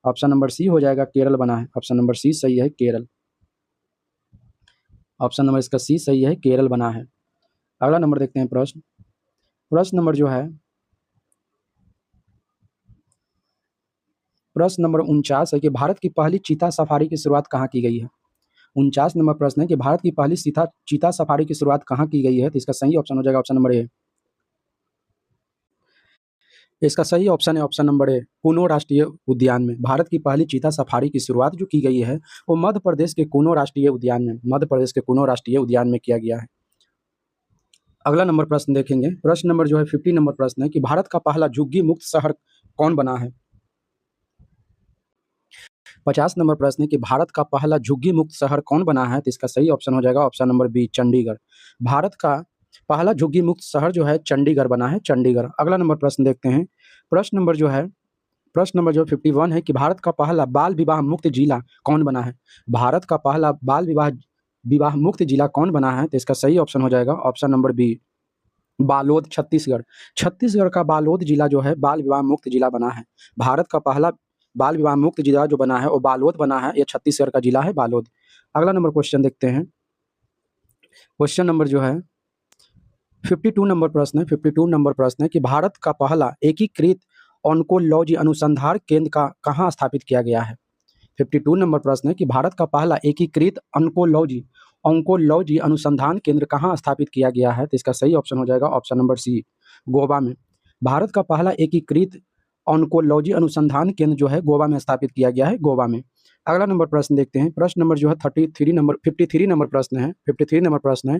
ऑप्शन नंबर सी हो जाएगा केरल बना है। ऑप्शन नंबर सी सही है, केरल। ऑप्शन नंबर इसका सी सही है, केरल बना है। अगला नंबर देखते हैं। प्रश्न नंबर जो है प्रश्न नंबर 49 है कि भारत की पहली चीता सफारी की शुरुआत कहाँ की गई है? 49 नंबर प्रश्न है कि भारत की पहली चीता सफारी की शुरुआत कहाँ की गई है? तो इसका सही ऑप्शन हो जाएगा ऑप्शन नंबर ए। इसका सही ऑप्शन है ऑप्शन नंबर ए, कूनो राष्ट्रीय उद्यान में। भारत की पहली चीता सफारी की शुरुआत जो की गई है वो मध्य प्रदेश के कूनो राष्ट्रीय उद्यान में किया गया है। अगला नंबर प्रश्न देखेंगे। प्रश्न नंबर जो है 50 नंबर प्रश्न है कि भारत का पहला झुग्गी मुक्त शहर कौन बना है? 50 नंबर प्रश्न है कि भारत का पहला झुग्गी मुक्त शहर कौन बना है? तो इसका सही ऑप्शन हो जाएगा option number B, Chandigarh. Bharat का पहला झुग्गी मुक्त शहर जो है चंडीगढ़ बना है, चंडीगढ़। अगला नंबर प्रश्न देखते हैं। प्रश्न नंबर जो 51 है कि भारत का पहला बाल विवाह मुक्त जिला कौन बना है? भारत का पहला बाल विवाह मुक्त जिला कौन बना है? तो इसका सही ऑप्शन हो जाएगा option number B, Balod, Chhattisgarh. Chhattisgarh का बालोद जिला जो है बाल विवाह मुक्त जिला बना है। भारत का पहला बाल विवाह मुक्त जिला जो बना है वो बालोद बना है, ये छत्तीसगढ़ का जिला है बालोद। अगला नंबर क्वेश्चन देखते हैं। क्वेश्चन नंबर जो है 52 नंबर प्रश्न है। 52 नंबर प्रश्न है कि भारत का पहला एकीकृत ऑन्कोलॉजी अनुसंधान केंद्र का कहाँ स्थापित किया गया है? 52 नंबर प्रश्न है कि भारत का पहला एकीकृत ऑन्कोलॉजी अनुसंधान केंद्र कहाँ स्थापित किया गया है? तो इसका सही ऑप्शन हो जाएगा ऑप्शन नंबर सी, गोवा में। भारत का पहला एकीकृत ऑन्कोलॉजी अनुसंधान केंद्र जो है गोवा में स्थापित किया गया है, गोवा में। अगला नंबर प्रश्न देखते हैं। प्रश्न नंबर जो है 53 नंबर प्रश्न है। 53 नंबर प्रश्न है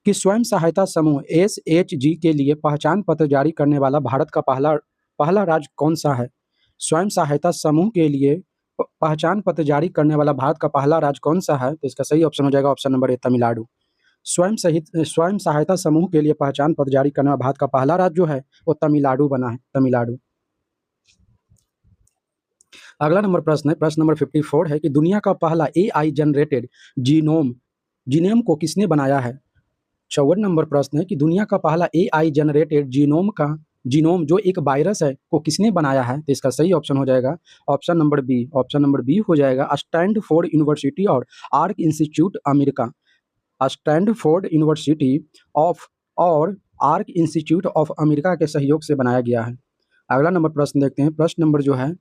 कि स्वयं सहायता समूह SHG के लिए पहचान पत्र जारी करने वाला भारत का पहला राज्य कौन सा है? स्वयं सहायता समूह के लिए पहचान पत्र जारी करने वाला भारत का पहला राज्य कौन सा है? तो इसका सही ऑप्शन हो जाएगा ऑप्शन नंबर ए, तमिलनाडु। स्वयं सहायता समूह के लिए पहचान पत्र जारी करने वाला भारत का पहला राज्य जो है वो तमिलनाडु बना है, तमिलनाडु। अगला नंबर प्रश्न है, प्रश्न नंबर 54 है कि दुनिया का पहला AI जनरेटेड जीनोम को किसने बनाया है? 54 नंबर प्रश्न है कि दुनिया का पहला AI जनरेटेड जीनोम जो एक वायरस है को किसने बनाया है? तो इसका सही ऑप्शन हो जाएगा option number B. Option number B हो जाएगा स्टैनफोर्ड यूनिवर्सिटी और Arc institute America. Stanford university और आर्क इंस्टीट्यूट ऑफ अमेरिका के सहयोग से बनाया गया है। अगला नंबर प्रश्न देखते हैं। प्रश्न नंबर जो है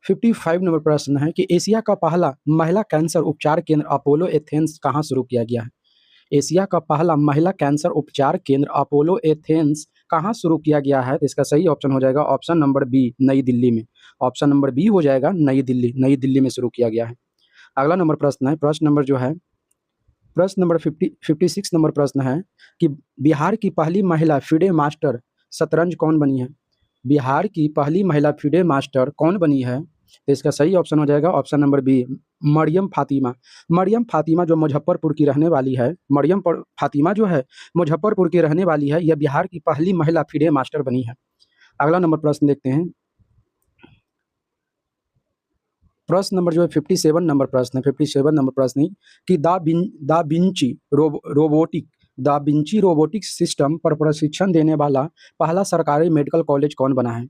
55 नंबर प्रश्न है कि एशिया का पहला महिला कैंसर उपचार केंद्र अपोलो एथेंस कहाँ शुरू किया गया है? एशिया का पहला महिला कैंसर उपचार केंद्र अपोलो एथेंस कहाँ शुरू किया गया है? तो इसका सही ऑप्शन हो जाएगा ऑप्शन नंबर बी, नई दिल्ली में। ऑप्शन नंबर बी हो जाएगा नई दिल्ली में शुरू किया गया है। अगला नंबर प्रश्न है, प्रश्न नंबर जो है प्रश्न नंबर 56 नंबर प्रश्न है कि बिहार की पहली महिला फिडे मास्टर शतरंज कौन बनी है? बिहार की पहली महिला फिडे मास्टर कौन बनी है? तो इसका सही ऑप्शन हो जाएगा option number B, Maryam Fatima. Maryam Fatima जो मुजफ्फरपुर की रहने वाली है, फातिमा जो है मुजफ्फरपुर की रहने वाली है, यह बिहार की पहली महिला फिडे मास्टर बनी है। अगला नंबर प्रश्न देखते हैं। प्रश्न नंबर जो है 57 नंबर प्रश्न है। 57 नंबर प्रश्न है कि दा विंची रोबोटिक सिस्टम पर प्रशिक्षण देने वाला पहला सरकारी मेडिकल कॉलेज कौन बना है?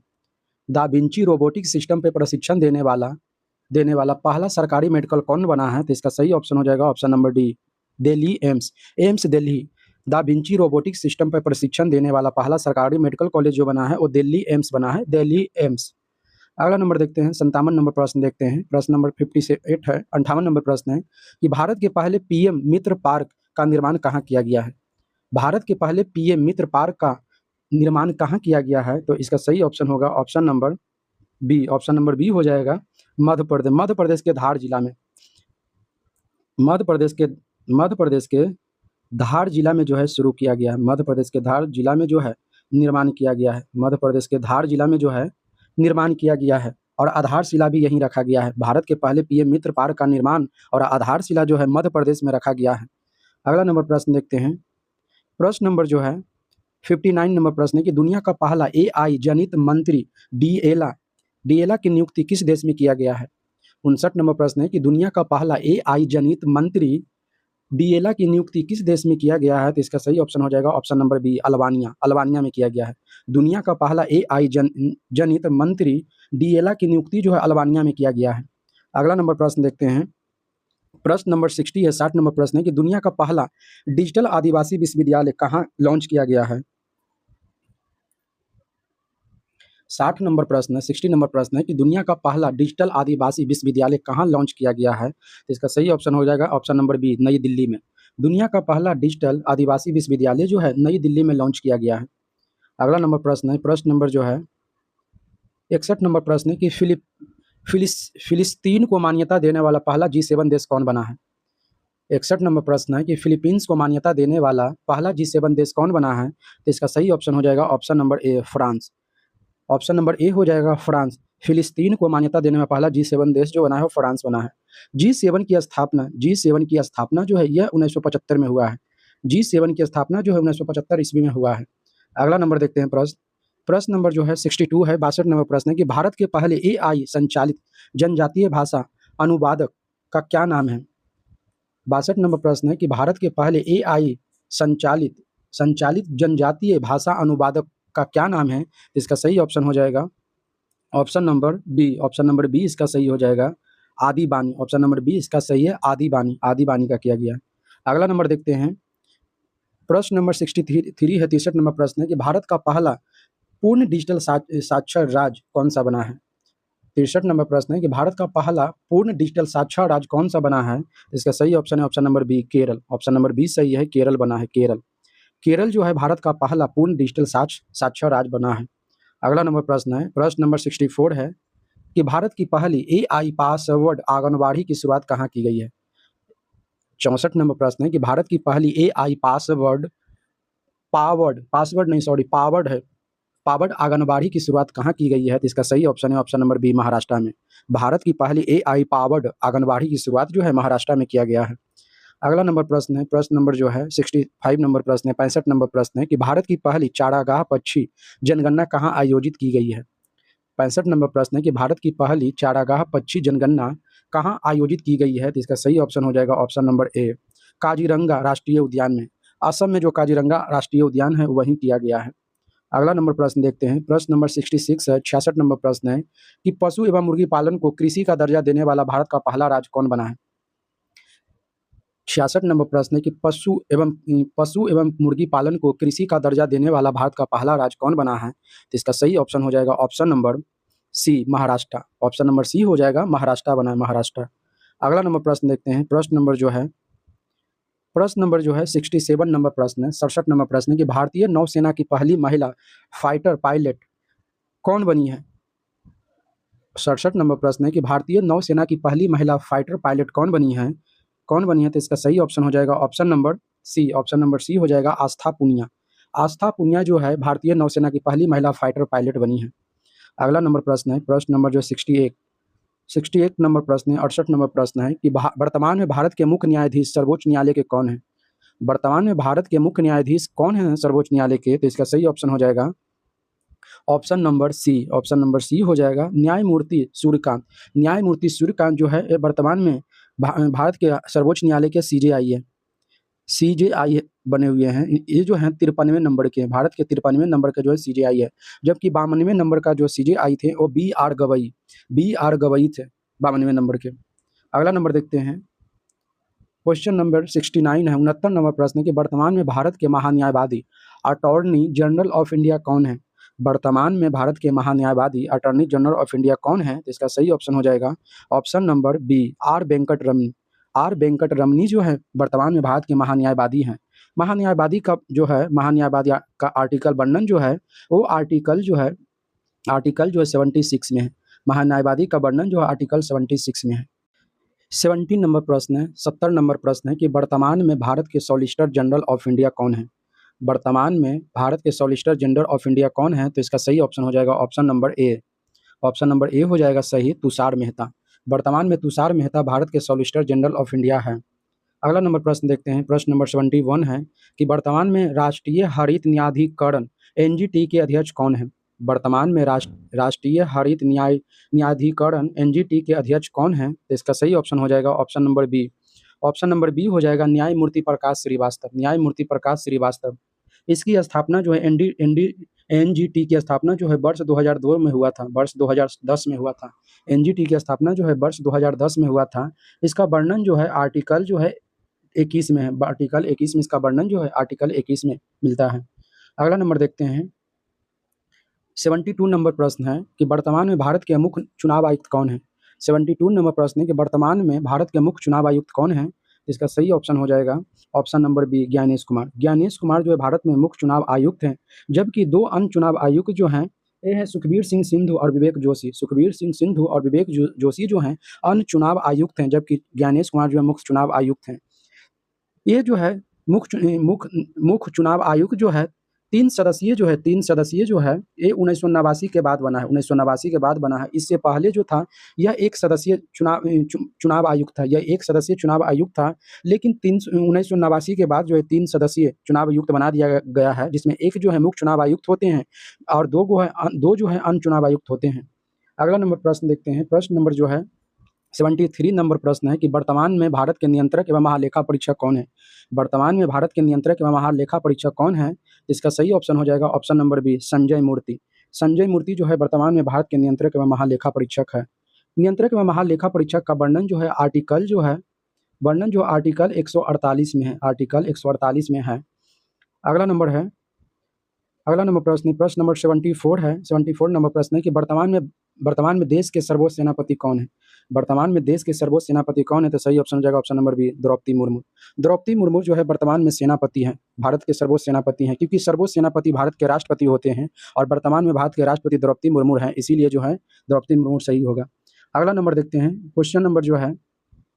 दा विंची रोबोटिक सिस्टम पर प्रशिक्षण देने वाला पहला सरकारी मेडिकल कौन बना है? तो इसका सही ऑप्शन हो जाएगा option number D, Delhi AIIMS Delhi. Da Vinci robotic system पर प्रशिक्षण देने वाला पहला सरकारी मेडिकल कॉलेज जो बना है वो दिल्ली एम्स बना है, दिल्ली एम्स। अगला नंबर देखते हैं, 57 नंबर प्रश्न देखते हैं। प्रश्न नंबर 58 है, 58 नंबर प्रश्न है कि भारत के पहले PM मित्र पार्क का निर्माण कहाँ किया गया है? भारत के पहले PM मित्र पार्क का निर्माण कहाँ किया गया है? तो इसका सही ऑप्शन होगा option number B. Option number B हो जाएगा मध्य प्रदेश के धार जिला में। मध्य प्रदेश के धार जिला में जो है शुरू किया गया है। मध्य प्रदेश के धार जिला में जो है निर्माण किया गया है। मध्य प्रदेश के धार जिला में जो है निर्माण किया गया है और आधारशिला भी यहीं रखा गया है। भारत के पहले PM मित्र पार्क का निर्माण और आधारशिला जो है मध्य प्रदेश में रखा गया है। अगला नंबर प्रश्न देखते हैं। प्रश्न नंबर जो है 59 नंबर प्रश्न है कि दुनिया का पहला AI जनित मंत्री डीएला की नियुक्ति किस देश में किया गया है? 59 नंबर प्रश्न है कि दुनिया का पहला AI जनित मंत्री डीएला की नियुक्ति किस देश में किया गया है? तो इसका सही ऑप्शन हो जाएगा ऑप्शन नंबर बी, अल्बानिया में किया गया है। दुनिया का पहला AI जनित मंत्री डीएला की नियुक्ति जो है अल्बानिया में किया गया है। अगला नंबर प्रश्न देखते हैं। प्रश्न नंबर 60 नंबर प्रश्न है कि दुनिया का पहला डिजिटल आदिवासी विश्वविद्यालय कहाँ लॉन्च किया गया है? 60 नंबर प्रश्न है कि दुनिया का पहला डिजिटल आदिवासी विश्वविद्यालय कहाँ लॉन्च किया गया है? तो इसका सही ऑप्शन हो जाएगा ऑप्शन नंबर बी, नई दिल्ली में। दुनिया का पहला डिजिटल आदिवासी विश्वविद्यालय जो है नई दिल्ली में लॉन्च किया गया है। अगला नंबर प्रश्न है, प्रश्न नंबर जो है 61 नंबर प्रश्न है कि फिलिस्तीन को मान्यता देने वाला पहला G7 देश कौन बना है? 61 नंबर प्रश्न है कि फिलीपींस को मान्यता देने वाला पहला G7 देश कौन बना है? तो इसका सही ऑप्शन हो जाएगा ऑप्शन नंबर ए, फ्रांस। ऑप्शन नंबर ए हो जाएगा फ्रांस। फिलिस्तीन को मान्यता देने में पहला G7 देश जो बना है वो फ्रांस बना है। G7 की स्थापना जो है यह 1975 में हुआ है। G7 की स्थापना जो है 1975 ईस्वी में हुआ है। अगला नंबर देखते हैं। प्रश्न नंबर जो है 62 है। 62 नंबर प्रश्न है कि भारत के पहले AI संचालित जनजातीय भाषा अनुवादक का क्या नाम है? 62 नंबर प्रश्न है कि भारत के पहले AI संचालित जनजातीय भाषा अनुवादक का क्या नाम है? इसका सही ऑप्शन हो जाएगा option number B. Option number B इसका सही हो जाएगा आदि बानी। ऑप्शन नंबर बी इसका सही है आदि बानी का किया गया। अगला नंबर देखते हैं। प्रश्न नंबर 63 है। 63 नंबर प्रश्न है कि भारत का पहला पूर्ण डिजिटल साक्षर राज्य कौन सा बना है? 63 नंबर प्रश्न है कि भारत का पहला पूर्ण डिजिटल साक्षर राज्य कौन सा बना है? इसका सही ऑप्शन है option number B, Kerala. Option number B सही है, केरल बना है। केरल जो है भारत का पहला पूर्ण डिजिटल साक्षर राज्य बना है। अगला नंबर प्रश्न है, प्रश्न नंबर 64 है कि भारत की पहली एआई पासवर्ड आंगनबाड़ी की शुरुआत कहाँ की गई है? 64 नंबर प्रश्न है कि भारत की पहली एआई पावर्ड आंगनबाड़ी की शुरुआत कहाँ की गई है? तो इसका सही ऑप्शन है ऑप्शन नंबर बी, महाराष्ट्र में। भारत की पहली एआई पावर्ड आंगनबाड़ी की शुरुआत जो है महाराष्ट्र में किया गया है। अगला नंबर प्रश्न है, प्रश्न नंबर जो है 65 नंबर प्रश्न है, 65 नंबर प्रश्न है कि भारत की पहली चारागाह पक्षी जनगणना कहाँ आयोजित की गई है? 65 नंबर प्रश्न है कि भारत की पहली चारागाह पक्षी जनगणना कहाँ आयोजित की गई है? तो इसका सही ऑप्शन हो जाएगा ऑप्शन नंबर ए, काजीरंगा राष्ट्रीय उद्यान में। असम में जो काजीरंगा राष्ट्रीय उद्यान है वहीं किया गया है। अगला नंबर प्रश्न देखते हैं, प्रश्न नंबर 66 है, 66 नंबर प्रश्न है कि पशु एवं मुर्गी पालन को कृषि का दर्जा देने वाला भारत का पहला राज्य कौन बना है? 66 नंबर प्रश्न है कि पशु एवं मुर्गी पालन को कृषि का दर्जा देने वाला भारत का पहला राज्य कौन बना है? तो इसका सही ऑप्शन हो जाएगा option number C, Maharashtra. Option number C हो जाएगा, महाराष्ट्र बना है, महाराष्ट्र। अगला नंबर प्रश्न देखते हैं, प्रश्न नंबर जो है 67 नंबर प्रश्न है, 67 नंबर प्रश्न है कि भारतीय नौसेना की पहली महिला फाइटर पायलट कौन बनी है? 67 नंबर प्रश्न है कि भारतीय नौसेना की पहली महिला फाइटर पायलट कौन बनी है? तो इसका सही ऑप्शन हो जाएगा option number C, option number C हो जाएगा, आस्था पुनिया। आस्था पुनिया जो है भारतीय नौसेना की पहली महिला फाइटर पायलट बनी है। अगला नंबर प्रश्न है, प्रश्न नंबर जो 68 नंबर प्रश्न है, 68 नंबर प्रश्न है कि वर्तमान में भारत के मुख्य न्यायाधीश सर्वोच्च न्यायालय के कौन है? वर्तमान में भारत के मुख्य न्यायाधीश कौन है सर्वोच्च न्यायालय के? तो इसका सही ऑप्शन हो जाएगा option number C, option number C हो जाएगा, न्यायमूर्ति सूर्यकांत। न्यायमूर्ति सूर्यकांत जो है ये वर्तमान में भारत के सर्वोच्च न्यायालय के सीजेआई है, सीजेआई बने हुए हैं। ये जो हैं 53वें नंबर के, भारत के 53वें नंबर का जो है सीजेआई है, जबकि 52वें नंबर का जो सीजेआई थे वो बी आर गवई थे 52वें नंबर के। अगला नंबर देखते हैं, क्वेश्चन नंबर 69 है, 69 नंबर प्रश्न है कि वर्तमान में भारत के महान्यायवादी अटॉर्नी जनरल ऑफ इंडिया कौन है? वर्तमान में भारत के महान्यायवादी अटॉर्नी जनरल ऑफ इंडिया कौन है? तो इसका सही ऑप्शन हो जाएगा option number B, R Venkat Ramani. R Venkat Ramani जो है वर्तमान में भारत के महान्यायवादी हैं। महान्यायवादी का जो है महान्यायवादी का आर्टिकल वर्णन जो है वो आर्टिकल जो है 76 में है। महान्यायवादी का वर्णन जो है आर्टिकल 76 में है। 70 नंबर प्रश्न है, 70 नंबर प्रश्न है कि वर्तमान में भारत के सॉलिसिटर जनरल ऑफ इंडिया कौन है? वर्तमान में भारत के सॉलिसिटर जनरल ऑफ इंडिया कौन है? तो इसका सही ऑप्शन हो जाएगा ऑप्शन नंबर ए, ऑप्शन नंबर ए हो जाएगा सही, तुषार मेहता। वर्तमान में तुषार मेहता भारत के सॉलिसिटर जनरल ऑफ इंडिया है। अगला नंबर प्रश्न देखते हैं, प्रश्न नंबर 71 है कि वर्तमान में राष्ट्रीय हरित न्यायाधिकरण एनजीटी के अध्यक्ष कौन है? वर्तमान में राष्ट्रीय हरित न्यायाधिकरण एनजीटी के अध्यक्ष कौन है? तो इसका सही ऑप्शन हो जाएगा option number B, option number B हो जाएगा, न्यायमूर्ति प्रकाश श्रीवास्तव। न्यायमूर्ति प्रकाश श्रीवास्तव। इसकी स्थापना जो है एनजीटी की स्थापना जो है वर्ष 2002 में हुआ था, वर्ष 2010 में हुआ था। एनजीटी की स्थापना जो है वर्ष 2010 में हुआ था। इसका वर्णन जो है आर्टिकल जो है 21 में है, आर्टिकल 21 में इसका वर्णन जो है आर्टिकल 21 में मिलता है। अगला नंबर देखते हैं, 72 नंबर प्रश्न है कि वर्तमान में भारत के मुख्य चुनाव आयुक्त कौन है? 72 नंबर प्रश्न है कि वर्तमान में भारत के मुख्य चुनाव आयुक्त कौन है? इसका सही ऑप्शन हो जाएगा option number B, Gyanesh Kumar. Gyanesh Kumar जो है भारत में मुख्य चुनाव आयुक्त हैं, जबकि दो अन्य चुनाव आयुक्त जो हैं ये है सुखबीर सिंह सिंधु और विवेक जोशी। सुखबीर सिंह सिंधु और विवेक जोशी जो हैं अन्य चुनाव आयुक्त हैं, जबकि ज्ञानेश कुमार जो है मुख्य चुनाव आयुक्त हैं। ये जो है मुख्य चुनाव आयुक्त जो है 3 सदस्यीय जो है ये 1989 के बाद बना है, 1989 के बाद बना है। इससे पहले जो था यह एक सदस्यीय चुनाव आयुक्त था, यह एक सदस्यीय चुनाव आयुक्त था, लेकिन 1989 के बाद जो है 3 सदस्यीय चुनाव आयुक्त बना दिया गया है, जिसमें एक जो है मुख्य चुनाव आयुक्त होते हैं और दो जो है अन्य चुनाव आयुक्त होते हैं। अगला नंबर प्रश्न देखते हैं, प्रश्न नंबर जो है 73 नंबर प्रश्न है कि वर्तमान में भारत के नियंत्रक एवं महालेखा परीक्षक कौन है? वर्तमान में भारत के नियंत्रक एवं महालेखा परीक्षक कौन है? इसका सही ऑप्शन हो जाएगा ऑप्शन नंबर बी, संजय मूर्ति। संजय मूर्ति जो है वर्तमान में भारत के नियंत्रक एवं महालेखा परीक्षक है। नियंत्रक एवं महालेखा परीक्षक का वर्णन जो है आर्टिकल 148 में है, आर्टिकल 148 में है। अगला नंबर प्रश्न नंबर 74 है, 74 नंबर प्रश्न है कि वर्तमान में देश के सर्वोच्च सेनापति कौन है? वर्तमान में देश के सर्वोच्च सेनापति कौन है? तो सही ऑप्शन हो जाएगा option number B, Draupadi Murmu. Draupadi Murmu जो है वर्तमान में सेनापति हैं, भारत के सर्वोच्च सेनापति हैं, क्योंकि सर्वोच्च सेनापति भारत के राष्ट्रपति होते हैं और वर्तमान में भारत के राष्ट्रपति द्रौपदी मुर्मू हैं, इसीलिए जो है द्रौपदी मुर्मू सही होगा। अगला नंबर देखते हैं, क्वेश्चन नंबर जो है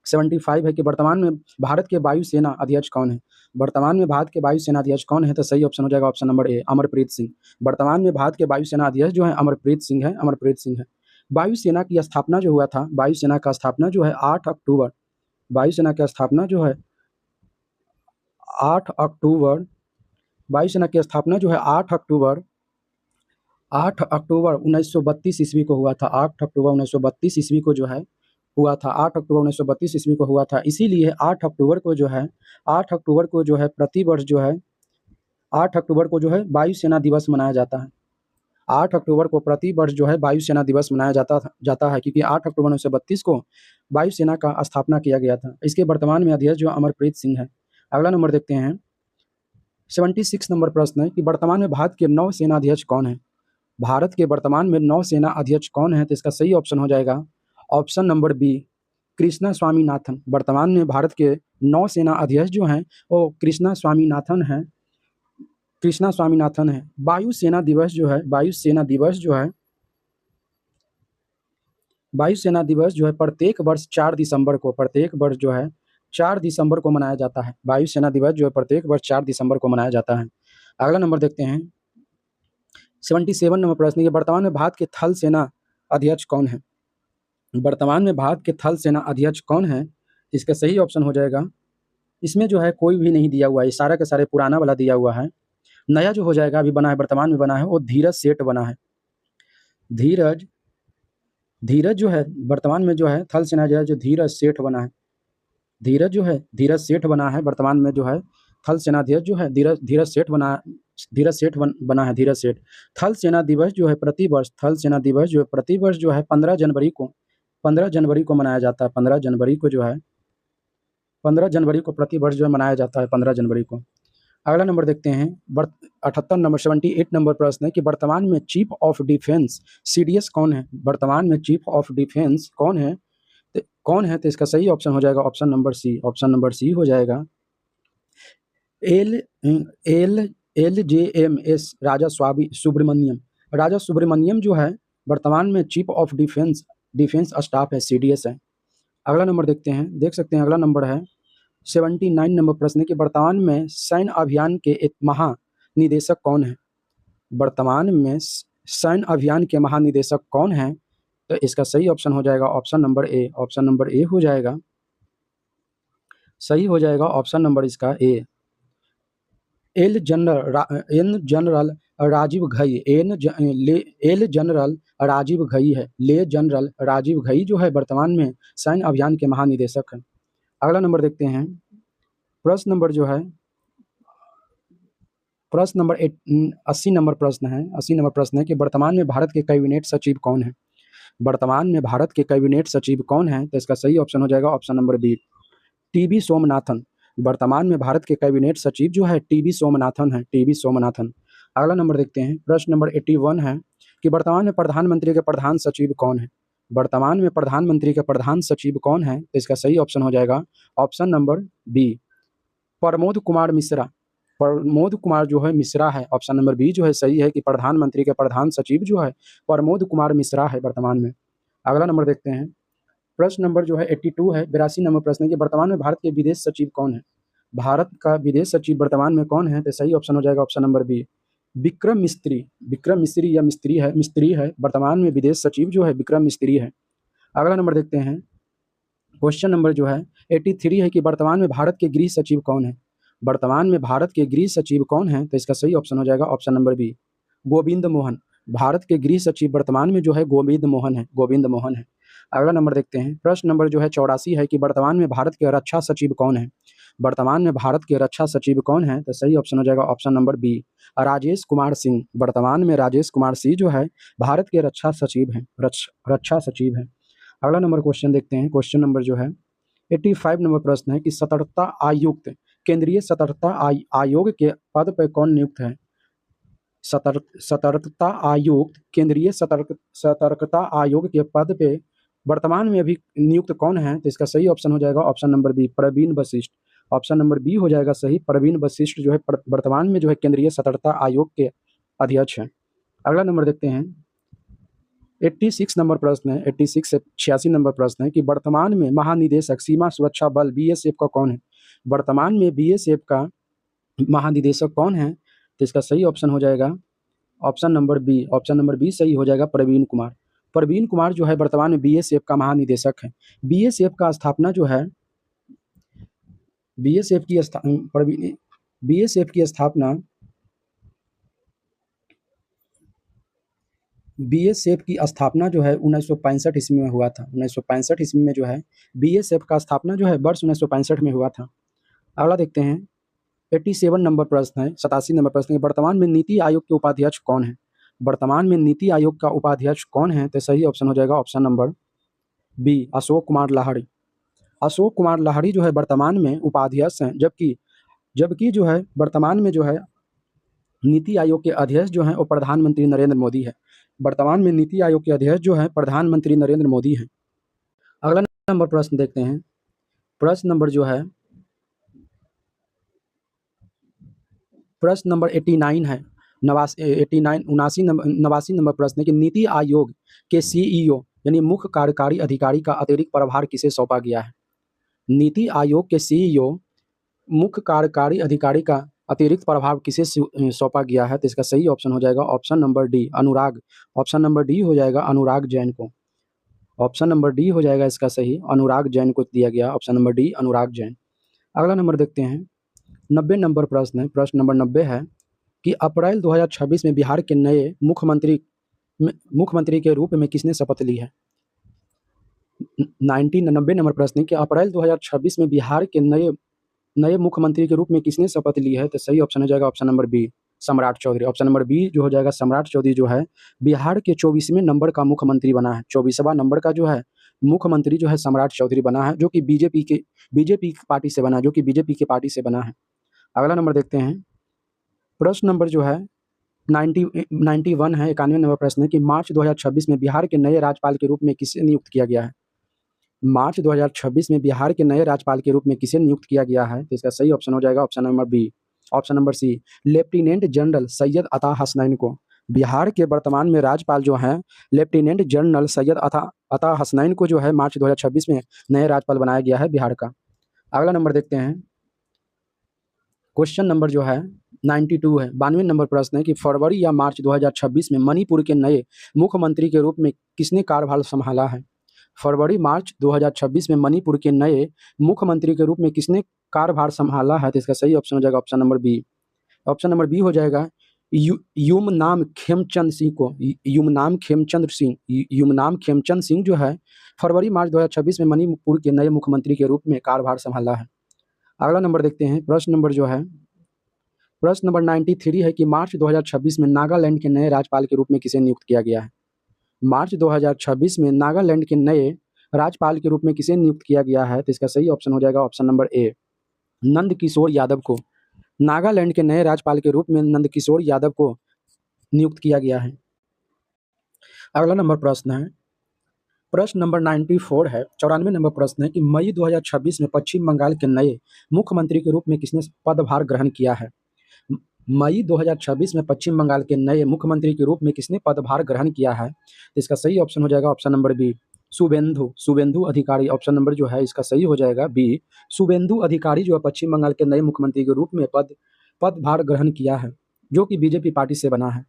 75 है कि वर्तमान में भारत के वायुसेना अध्यक्ष कौन है? वर्तमान में भारत के वायुसेना अध्यक्ष कौन है? तो सही ऑप्शन हो जाएगा ऑप्शन नंबर ए, अमरप्रीत सिंह। वर्तमान में भारत के वायुसेना अध्यक्ष जो है अमरप्रीत सिंह है, अमरप्रीत सिंह है। वायुसेना की स्थापना जो हुआ था, वायुसेना का स्थापना जो है 8 अक्टूबर, वायुसेना की स्थापना जो है 8 अक्टूबर, वायुसेना की स्थापना जो है 8 अक्टूबर 1932 ईस्वी को हुआ था। 8 अक्टूबर 1932 ईस्वी को जो है हुआ था, 8 अक्टूबर 1932 ईस्वी को हुआ था। इसीलिए 8 अक्टूबर को जो है 8 अक्टूबर को जो है प्रतिवर्ष जो है 8 अक्टूबर को जो है वायुसेना दिवस मनाया जाता है। 8 अक्टूबर को प्रतिवर्ष जो है वायुसेना दिवस मनाया जाता है, क्योंकि 8 अक्टूबर 1932 को वायुसेना का स्थापना किया गया था। इसके वर्तमान में अध्यक्ष जो अमरप्रीत सिंह है। अगला नंबर देखते हैं, 76 नंबर प्रश्न है कि वर्तमान में भारत के नौसेना अध्यक्ष कौन है? भारत के वर्तमान में नौसेना अध्यक्ष कौन है? तो इसका सही ऑप्शन हो जाएगा option number B, Krishna Swaminathan. वर्तमान में भारत के नौसेना अध्यक्ष जो हैं वो कृष्णा स्वामीनाथन हैं, कृष्णा स्वामीनाथन है। वायुसेना दिवस जो है प्रत्येक वर्ष 4 दिसंबर को मनाया जाता है। वायुसेना दिवस जो है प्रत्येक वर्ष 4 दिसंबर को मनाया जाता है। अगला नंबर देखते हैं, 77 नंबर प्रश्न है, वर्तमान में भारत के थल सेना अध्यक्ष कौन है? वर्तमान में भारत के थल सेना अध्यक्ष कौन है? इसका सही ऑप्शन हो जाएगा, इसमें जो है कोई भी नहीं दिया हुआ है, सारा का सारे पुराना वाला दिया हुआ है। नया जो हो जाएगा अभी बना है, वर्तमान में बना है, वो धीरज सेठ बना है। धीरज जो है वर्तमान में जो है थल सेना जो धीरज सेठ बना है। धीरज सेठ बना है वर्तमान में जो है थल सेनाध्यक्ष जो है धीरज सेठ बना है, धीरज सेठ। थल सेना दिवस जो है प्रतिवर्ष 15 जनवरी को मनाया जाता है। 15 जनवरी को प्रतिवर्ष जो है मनाया जाता है, 15 जनवरी को। अगला नंबर देखते हैं, 78 नंबर प्रश्न है कि वर्तमान में चीफ ऑफ डिफेंस सीडीएस कौन है? वर्तमान में चीफ ऑफ डिफेंस कौन है? तो इसका सही ऑप्शन हो जाएगा ऑप्शन नंबर सी हो जाएगा, LJMS राजा सुब्रमण्यम जो है वर्तमान में चीफ ऑफ डिफेंस स्टाफ है, सीडीएस है। अगला नंबर देखते हैं, देख सकते हैं अगला नंबर है 79 नंबर प्रश्न है कि वर्तमान में सैन्य अभियान के एक महानिदेशक कौन है? वर्तमान में सैन्य अभियान के महानिदेशक कौन है? तो इसका सही ऑप्शन हो जाएगा ऑप्शन नंबर ए हो जाएगा, सही हो जाएगा ऑप्शन नंबर इसका A, L general Rajiv Ghai. L general Rajiv Ghai है, ले जनरल राजीव घई जो है वर्तमान में सैन्य अभियान के महानिदेशक हैं। अगला नंबर देखते हैं, प्रश्न नंबर 80 नंबर प्रश्न है कि वर्तमान में भारत के कैबिनेट सचिव कौन है? वर्तमान में भारत के कैबिनेट सचिव कौन है? तो इसका सही ऑप्शन हो जाएगा option number B, TV Somanathan. वर्तमान में भारत के कैबिनेट सचिव जो है टीबी सोमनाथन। अगला नंबर देखते हैं, प्रश्न नंबर 81 है कि वर्तमान में प्रधानमंत्री के प्रधान सचिव कौन है? वर्तमान में प्रधानमंत्री के प्रधान सचिव कौन है? तो इसका सही ऑप्शन हो जाएगा option number B, Pramod Kumar जो है मिश्रा है। ऑप्शन नंबर बी जो है सही है कि प्रधानमंत्री के प्रधान सचिव जो है प्रमोद कुमार मिश्रा है वर्तमान में। अगला नंबर देखते हैं, प्रश्न नंबर जो है 82 है, 82 नंबर प्रश्न है कि वर्तमान में भारत के विदेश सचिव कौन है? भारत का विदेश सचिव वर्तमान में कौन है? तो सही ऑप्शन हो जाएगा ऑप्शन नंबर बी, विक्रम मिस्त्री या मिस्त्री है। वर्तमान में विदेश सचिव जो है विक्रम मिस्त्री है। अगला नंबर देखते हैं, क्वेश्चन नंबर जो है 83 है कि वर्तमान में भारत के गृह सचिव कौन है? वर्तमान में भारत के गृह सचिव कौन है? तो इसका सही ऑप्शन हो जाएगा option number B, Govind Mohan. Bharat के गृह सचिव वर्तमान में जो है गोविंद मोहन है। अगला नंबर देखते हैं, प्रश्न नंबर जो है 84 है कि वर्तमान में भारत के रक्षा सचिव कौन है? वर्तमान में भारत के रक्षा सचिव कौन है? तो सही ऑप्शन हो जाएगा option number B, Rajesh Kumar Singh. वर्तमान में राजेश कुमार सिंह जो है भारत के रक्षा सचिव हैं। अगला नंबर क्वेश्चन देखते हैं, क्वेश्चन नंबर जो है 85 नंबर प्रश्न है कि सतर्कता आयुक्त केंद्रीय सतर्कता आयोग के पद पर कौन नियुक्त है? सतर्कता आयुक्त केंद्रीय सतर्कता आयोग के पद पे वर्तमान में अभी नियुक्त कौन है? तो इसका सही ऑप्शन हो जाएगा option number B, Praveen Vashishtha. Option number B हो जाएगा सही, प्रवीण वशिष्ठ जो है वर्तमान में जो है केंद्रीय सतर्कता आयोग के अध्यक्ष हैं। अगला नंबर देखते हैं, 86 नंबर प्रश्न है, 86 से 86 नंबर प्रश्न है कि वर्तमान में महानिदेशक सीमा सुरक्षा बल बीएसएफ का कौन है? वर्तमान में बीएसएफ का महानिदेशक कौन है? तो इसका सही ऑप्शन हो जाएगा option number B, option number B सही हो जाएगा, प्रवीण कुमार। प्रवीण कुमार जो है वर्तमान में बीएसएफ का महानिदेशक है। बीएसएफ का स्थापना जो है, बीएसएफ की बीएसएफ की स्थापना बीएसएफ की स्थापना जो है 1965 ईस्वी में हुआ था। 1965 ईस्वी में जो है बीएसएफ का स्थापना जो है वर्ष 1965 में हुआ था। अगला देखते हैं, 87 नंबर प्रश्न है, 87 नंबर प्रश्न है, वर्तमान में नीति आयोग के उपाध्यक्ष कौन है? वर्तमान में नीति आयोग का उपाध्यक्ष कौन है? तो सही ऑप्शन हो जाएगा option number B, Ashok Kumar Lahiri. Ashok Kumar Lahiri जो है वर्तमान में उपाध्यक्ष हैं, जबकि जो है वर्तमान में जो है नीति आयोग के अध्यक्ष जो हैं वो प्रधानमंत्री नरेंद्र मोदी है। वर्तमान में नीति आयोग के अध्यक्ष जो हैं प्रधानमंत्री नरेंद्र मोदी हैं। अगला नंबर प्रश्न देखते हैं, प्रश्न नंबर जो है प्रश्न नंबर 89 है, 89 नंबर प्रश्न है कि नीति आयोग के सीईओ यानी मुख्य कार्यकारी अधिकारी का अतिरिक्त प्रभार किसे सौंपा गया है? नीति आयोग के सीईओ मुख्य कार्यकारी अधिकारी का अतिरिक्त प्रभाव किसे सौंपा गया है? तो इसका सही ऑप्शन हो जाएगा ऑप्शन नंबर डी, अनुराग। ऑप्शन नंबर डी हो जाएगा अनुराग जैन को। ऑप्शन नंबर डी हो जाएगा इसका सही, अनुराग जैन को दिया गया option number D, Anurag Jain. अगला नंबर देखते हैं, 90 नंबर प्रश्न है, प्रश्न नंबर 90 है कि अप्रैल 2026 में बिहार के नए मुख्यमंत्री के रूप में किसने शपथ ली है? 90 नंबर प्रश्न है कि अप्रैल 2026 में बिहार के नए मुख्यमंत्री के रूप में किसने शपथ ली है? तो सही ऑप्शन हो जाएगा ऑप्शन नंबर बी, सम्राट चौधरी। ऑप्शन नंबर बी जो हो जाएगा सम्राट चौधरी जो है बिहार के 24वें नंबर का मुख्यमंत्री बना है। 24वां नंबर का जो है मुख्यमंत्री जो है सम्राट चौधरी बना है, जो कि बीजेपी पार्टी से बना है, जो कि बीजेपी की पार्टी से बना है। अगला नंबर देखते हैं, प्रश्न नंबर जो है 91 है, 91 नंबर प्रश्न है कि मार्च 2026 में बिहार के नए राज्यपाल के रूप में किसे नियुक्त किया गया है? मार्च 2026 में बिहार के नए राज्यपाल के रूप में किसे नियुक्त किया गया है? तो इसका सही ऑप्शन हो जाएगा option number B, option number C, lieutenant general Syed Ata Hasnain को। बिहार के वर्तमान में राज्यपाल जो हैं लेफ्टिनेंट जनरल सैयद अता हसनैन को जो है मार्च 2026 में नए राज्यपाल बनाया गया है बिहार का। अगला नंबर देखते हैं, क्वेश्चन नंबर जो है 92 है, 92 नंबर प्रश्न है कि फरवरी या मार्च 2026 में मणिपुर के नए मुख्यमंत्री के रूप में किसने कार्यभार संभाला है? फरवरी मार्च 2026 में मणिपुर के नए मुख्यमंत्री के रूप में किसने कार्यभार संभाला है? तो इसका सही ऑप्शन हो जाएगा option number B, option number B हो जाएगा युमनाम खेमचंद सिंह को। युमनाम खेमचंद सिंह जो है फरवरी मार्च 2026 में मणिपुर के नए मुख्यमंत्री के रूप में कार्यभार संभाला है। अगला नंबर देखते हैं, प्रश्न नंबर जो है प्रश्न नंबर 93 है कि मार्च 2026 में नागालैंड के नए राज्यपाल के रूप में किसे नियुक्त किया गया है? मार्च 2026 में नागालैंड के नए राज्यपाल के रूप में किसे नियुक्त किया गया है? तो इसका सही ऑप्शन हो जाएगा ऑप्शन नंबर ए, नंद किशोर यादव को। नागालैंड के नए राज्यपाल के रूप में नंद किशोर यादव को नियुक्त किया गया है। अगला नंबर प्रश्न है, प्रश्न नंबर 94 है, 94 नंबर प्रश्न है कि मई 2026 में पश्चिम बंगाल के नए मुख्यमंत्री के रूप में किसने पदभार ग्रहण किया है? मई 2026 में पश्चिम बंगाल के नए मुख्यमंत्री के रूप में किसने पदभार ग्रहण किया है? तो इसका सही ऑप्शन हो जाएगा ऑप्शन नंबर बी, शुभेंदु अधिकारी। ऑप्शन नंबर जो है इसका सही हो जाएगा बी, शुभेंदु अधिकारी जो है पश्चिम बंगाल के नए मुख्यमंत्री के रूप में पदभार ग्रहण किया है, जो कि बीजेपी पार्टी से बना है।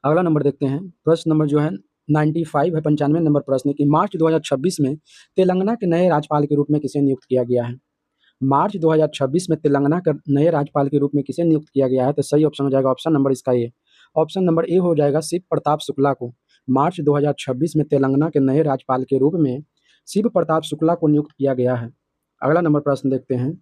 अगला नंबर देखते हैं, प्रश्न नंबर जो है 95 है, 95 नंबर प्रश्न है कि मार्च 2026 में तेलंगाना के नए राज्यपाल के रूप में किसे नियुक्त किया गया है? मार्च 2026 में तेलंगाना के नए राज्यपाल के रूप में किसे नियुक्त किया गया है? तो सही ऑप्शन हो जाएगा ऑप्शन नंबर इसका ए, ऑप्शन नंबर ए हो जाएगा शिव प्रताप शुक्ला को। मार्च 2026 में तेलंगाना के नए राज्यपाल के रूप में शिव प्रताप शुक्ला को नियुक्त किया गया है। अगला नंबर प्रश्न देखते हैं,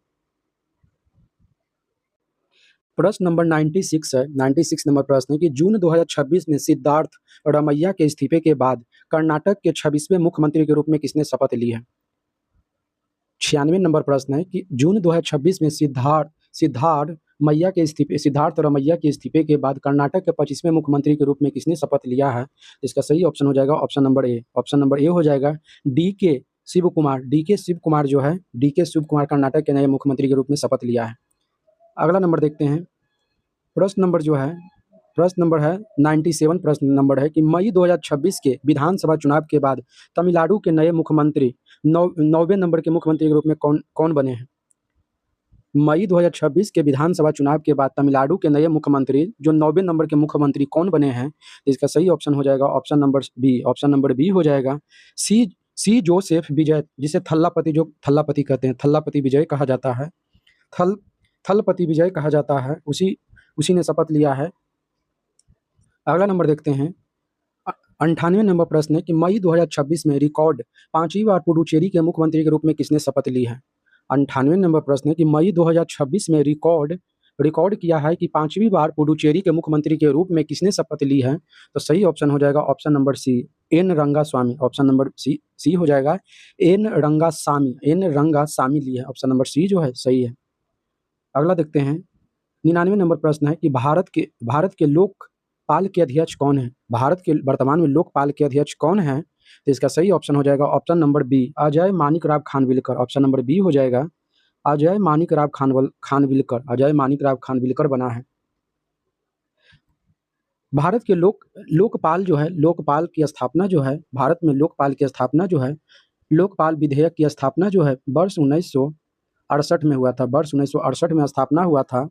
प्रश्न नंबर 96 है, 96 नंबर प्रश्न है कि जून 2026 में सिद्धार्थ रमैया के इस्तीफे के बाद कर्नाटक के 26वें मुख्यमंत्री के रूप में किसने शपथ ली है? 96 नंबर प्रश्न है कि जून 2026 में सिद्धार्थ मैया के इस्तीफे सिद्धार्थ रमैया के इस्तीफे के बाद कर्नाटक के 25वें मुख्यमंत्री के रूप में किसने शपथ लिया है? इसका सही ऑप्शन हो जाएगा ऑप्शन नंबर ए। ऑप्शन नंबर ए हो जाएगा डी के शिव कुमार। डी के शिव कुमार जो है, डी के शिव कुमार कर्नाटक के नए मुख्यमंत्री के रूप में शपथ लिया है। अगला नंबर देखते हैं। प्रश्न नंबर जो है, प्रश्न नंबर है 97। प्रश्न नंबर है कि मई 2026 के विधानसभा चुनाव के बाद तमिलनाडु के नए मुख्यमंत्री 9वें नंबर के मुख्यमंत्री के रूप में कौन बने हैं? मई 2026 के विधानसभा चुनाव के बाद तमिलनाडु के नए मुख्यमंत्री जो 9वें नंबर के मुख्यमंत्री कौन बने हैं? तो इसका सही ऑप्शन हो जाएगा option number B. Option number B हो जाएगा सी जोसेफ विजय, जिसे थल्लापति कहते हैं, थल्लापति विजय कहा जाता है। थलपति विजय कहा जाता है, उसी ने शपथ लिया है। अगला नंबर देखते हैं। 98 नंबर प्रश्न है कि मई 2026 में रिकॉर्ड 5वीं बार पुडुचेरी के मुख्यमंत्री के रूप में किसने शपथ ली है? 98 नंबर प्रश्न है कि मई 2026 में रिकॉर्ड किया है कि 5वीं बार पुडुचेरी के मुख्यमंत्री के रूप में किसने शपथ ली है? तो सही ऑप्शन हो जाएगा option number C, N Rangaswamy. Option number C हो जाएगा एन रंगास्वामी ली है। ऑप्शन नंबर सी जो है सही है। अगला देखते हैं। 99 नंबर प्रश्न है कि भारत के लोकपाल के अध्यक्ष कौन है? भारत के वर्तमान में लोकपाल के अध्यक्ष कौन है? तो इसका सही ऑप्शन हो जाएगा option number B, Ajay Manikrao Khanwilkar. Option number B हो जाएगा अजय मानिकराव खानविलकर। अजय मानिकराव खानविलकर बना है। भारत के लोकपाल जो है, लोकपाल की स्थापना जो है, भारत में लोकपाल की स्थापना जो है, लोकपाल विधेयक की स्थापना जो है वर्ष 1968 में हुआ था। वर्ष 1968 में स्थापना हुआ था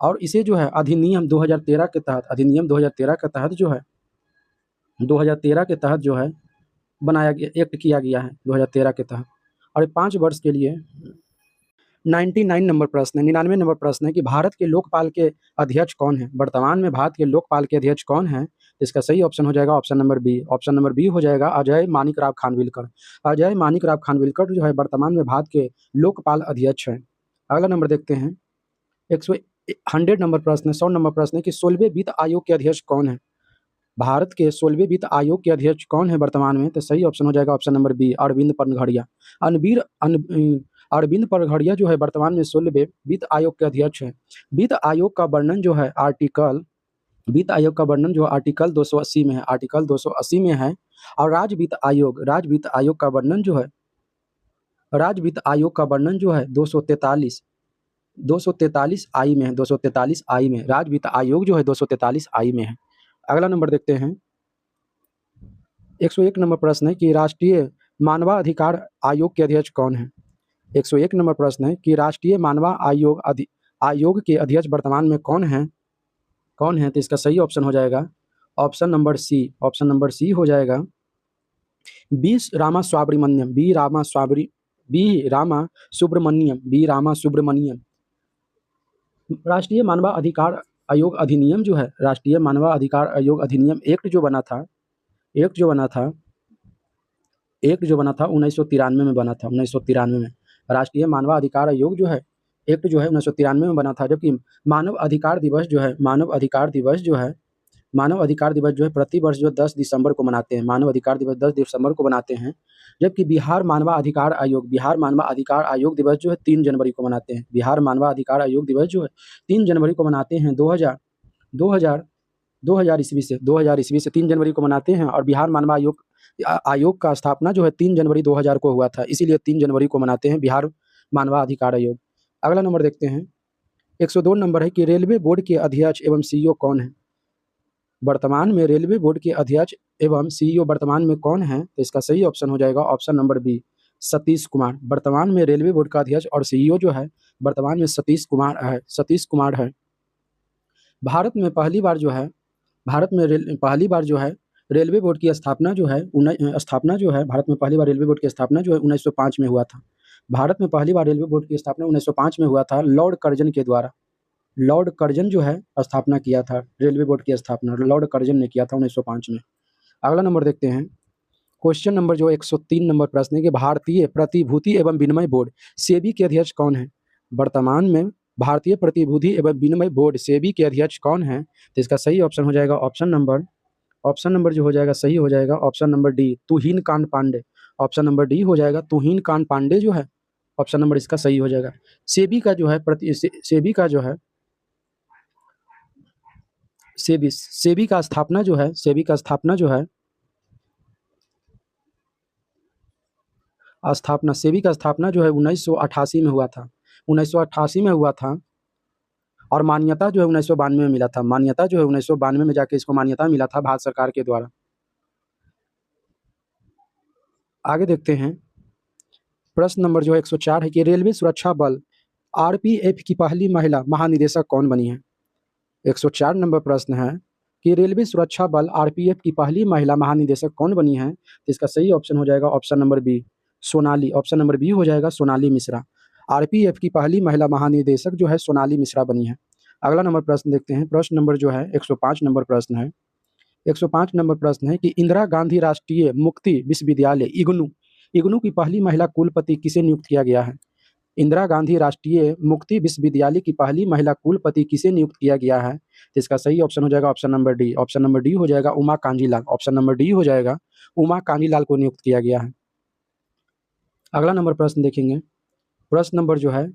और इसे जो है अधिनियम 2013 के तहत, अधिनियम 2013 के तहत जो है, 2013 के तहत जो है बनाया गया, एक्ट किया गया है 2013 के तहत, और 5 वर्ष के लिए। 99 नंबर प्रश्न है, 99 नंबर प्रश्न है कि भारत के लोकपाल के अध्यक्ष कौन है? वर्तमान में भारत के लोकपाल के अध्यक्ष कौन है? इसका सही ऑप्शन हो जाएगा option number B. Option number B हो जाएगा अजय मानिकराव खानविलकर। अजय मानिकराव खानविलकर जो है वर्तमान में भारत के लोकपाल अध्यक्ष हैं। अगला नंबर देखते हैं। 100 नंबर प्रश्न है, 100 नंबर प्रश्न है कि 16वें वित्त आयोग के अध्यक्ष कौन है? भारत के 16वें वित्त आयोग के अध्यक्ष कौन है वर्तमान में? तो सही ऑप्शन हो जाएगा option number B, Arvind Panagariya. Arvind Panagariya जो है वर्तमान में 16वें वित्त आयोग के अध्यक्ष हैं। वित्त आयोग का वर्णन जो है वित्त आयोग का वर्णन जो आर्टिकल 280 में है, आर्टिकल 280 में है। और राज्य वित्त आयोग का वर्णन जो है, राज्य वित्त आयोग का वर्णन जो है 243 आई में है, 243 आई में। राज्य वित्त आयोग जो है 243 आई में है। अगला नंबर देखते हैं। 101 नंबर प्रश्न है कि राष्ट्रीय मानवाधिकार आयोग के अध्यक्ष कौन है? 101 नंबर प्रश्न है कि राष्ट्रीय आयोग के अध्यक्ष वर्तमान में कौन है? तो इसका सही ऑप्शन हो जाएगा option number C. Option number C हो जाएगा बी रामा सुब्रमण्यम। राष्ट्रीय मानवाधिकार आयोग अधिनियम जो है, राष्ट्रीय मानवाधिकार आयोग अधिनियम एक्ट जो बना था 1993 में बना था। 1993 में राष्ट्रीय मानवाधिकार आयोग जो है एक्ट जो है 1993 में बना था। जबकि मानव अधिकार दिवस जो है प्रति वर्ष जो 10 दिसंबर को मनाते हैं। मानव अधिकार दिवस 10 दिसंबर को मनाते हैं। जबकि बिहार मानवाधिकार आयोग दिवस जो है 3 जनवरी को मनाते हैं। बिहार मानवाधिकार आयोग दिवस जो है 3 जनवरी को मनाते हैं। 2000 ईस्वी से 3 जनवरी को मनाते हैं। और बिहार मानव आयोग का स्थापना जो है 3 जनवरी 2000 को हुआ था, इसीलिए 3 जनवरी को मनाते हैं बिहार मानवाधिकार आयोग। अगला नंबर देखते हैं। 102 नंबर है कि रेलवे बोर्ड के अध्यक्ष एवं सीईओ कौन है? वर्तमान में रेलवे बोर्ड के अध्यक्ष एवं सीईओ वर्तमान में कौन है? तो इसका सही ऑप्शन हो जाएगा option number B, Satish Kumar. वर्तमान में रेलवे बोर्ड का अध्यक्ष और सीईओ जो है वर्तमान में सतीश कुमार है। भारत में पहली बार जो है रेलवे बोर्ड की स्थापना जो है भारत में पहली बार रेलवे बोर्ड की स्थापना जो है 1905 में हुआ था। भारत में पहली बार रेलवे बोर्ड की स्थापना 1905 में हुआ था लॉर्ड कर्जन के द्वारा। लॉर्ड कर्जन जो है स्थापना किया था, रेलवे बोर्ड की स्थापना लॉर्ड कर्जन ने किया था 1905 में। अगला नंबर देखते हैं। क्वेश्चन नंबर जो 103 नंबर प्रश्न है कि भारतीय प्रतिभूति एवं विनिमय बोर्ड सेबी के अध्यक्ष कौन है? वर्तमान में भारतीय प्रतिभूति एवं विनिमय बोर्ड सेबी के अध्यक्ष कौन है? तो इसका सही ऑप्शन हो जाएगा ऑप्शन नंबर जो हो जाएगा सही हो जाएगा option number D, Tuhin Kanta Pandey. Option number D हो जाएगा तुहिन कांत पांडे जो है ऑप्शन नंबर इसका सही हो जाएगा। सेबी का जो है सेबी का स्थापना जो है, सेबी का स्थापना जो है, सेबी का स्थापना जो है 1988 में हुआ था। 1988 में हुआ था और मान्यता जो है 1992 में मिला था। मान्यता जो है 1992 में जाके इसको मान्यता मिला था भारत सरकार के द्वारा। आगे देखते हैं, प्रश्न नंबर जो है 104 है कि रेलवे सुरक्षा बल आरपीएफ की पहली महिला महानिदेशक कौन बनी है? 104 नंबर प्रश्न है कि रेलवे सुरक्षा बल आरपीएफ की पहली महिला महानिदेशक कौन बनी है? तो इसका सही ऑप्शन हो जाएगा option number B, Sonali. Option number B हो जाएगा सोनाली मिश्रा। आरपीएफ की पहली महिला महानिदेशक जो है सोनाली मिश्रा बनी है। अगला नंबर प्रश्न देखते हैं, प्रश्न नंबर जो है 105 नंबर प्रश्न है। 105 नंबर प्रश्न है कि इंदिरा गांधी राष्ट्रीय मुक्ति विश्वविद्यालय इग्नू इग्नू की पहली महिला कुलपति किसे नियुक्त किया गया है? इंदिरा गांधी राष्ट्रीय मुक्ति विश्वविद्यालय की पहली महिला कुलपति किसे नियुक्त किया गया है? तो इसका सही ऑप्शन हो जाएगा option number D. Option number D हो जाएगा Uma Kanjilal. Option number D हो जाएगा उमा कांजीलाल को नियुक्त किया गया है। अगला नंबर प्रश्न देखेंगे, प्रश्न नंबर जो है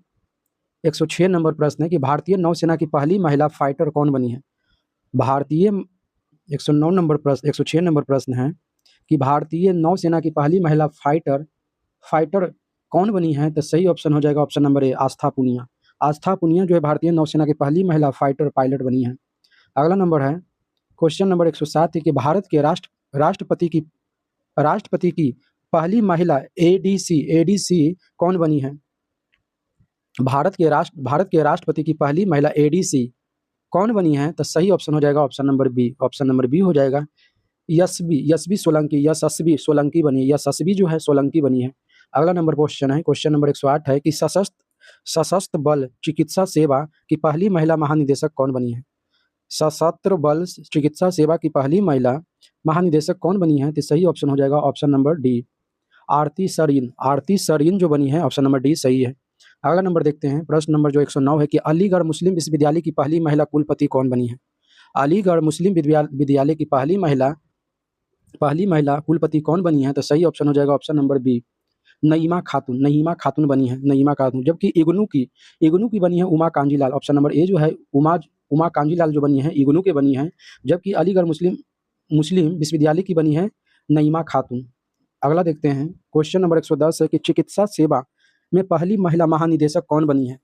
106 नंबर प्रश्न है कि भारतीय नौसेना की पहली महिला फाइटर कौन बनी है? भारतीय 109 नंबर प्रश्न 106 नंबर प्रश्न है कि भारतीय नौसेना की पहली महिला फाइटर कौन बनी है? तो सही ऑप्शन हो जाएगा ऑप्शन नंबर ए, आस्था पुनिया। आस्था पुनिया जो है भारतीय नौसेना की पहली महिला फाइटर पायलट बनी है। अगला नंबर है, क्वेश्चन नंबर 107 है कि भारत के राष्ट्रपति की पहली महिला एडीसी कौन बनी है? भारत के राष्ट्रपति की पहली महिला एडीसी कौन बनी है? तो सही ऑप्शन हो जाएगा option number B. Option number B हो जाएगा यशस्वी सोलंकी बनी है। यशस्वी जो है सोलंकी बनी है। अगला नंबर क्वेश्चन है, क्वेश्चन नंबर 108 है कि सशस्त्र बल चिकित्सा सेवा की पहली महिला महानिदेशक कौन बनी है? सशस्त्र बल चिकित्सा सेवा की पहली महिला महानिदेशक कौन बनी है? तो सही ऑप्शन हो जाएगा ऑप्शन नंबर डी, आरती सरीन जो बनी है। ऑप्शन नंबर डी सही है। अगला नंबर देखते हैं, प्रश्न नंबर जो 109 है कि अलीगढ़ मुस्लिम विश्वविद्यालय की पहली महिला कुलपति कौन बनी है? अलीगढ़ मुस्लिम विद्यालय की पहली महिला कुलपति कौन बनी है? तो सही ऑप्शन हो जाएगा ऑप्शन नंबर बी, नईमा खातून बनी है, नईमा खातून। जबकि इग्नू की बनी है उमा कांजीलाल। ऑप्शन नंबर ए जो है उमा कांजीलाल जो बनी है इग्नू के बनी है, जबकि अलीगढ़ मुस्लिम विश्वविद्यालय की बनी है नईमा खातून। अगला देखते हैं, क्वेश्चन नंबर 110 है कि चिकित्सा सेवा में पहली महिला महानिदेशक कौन बनी है?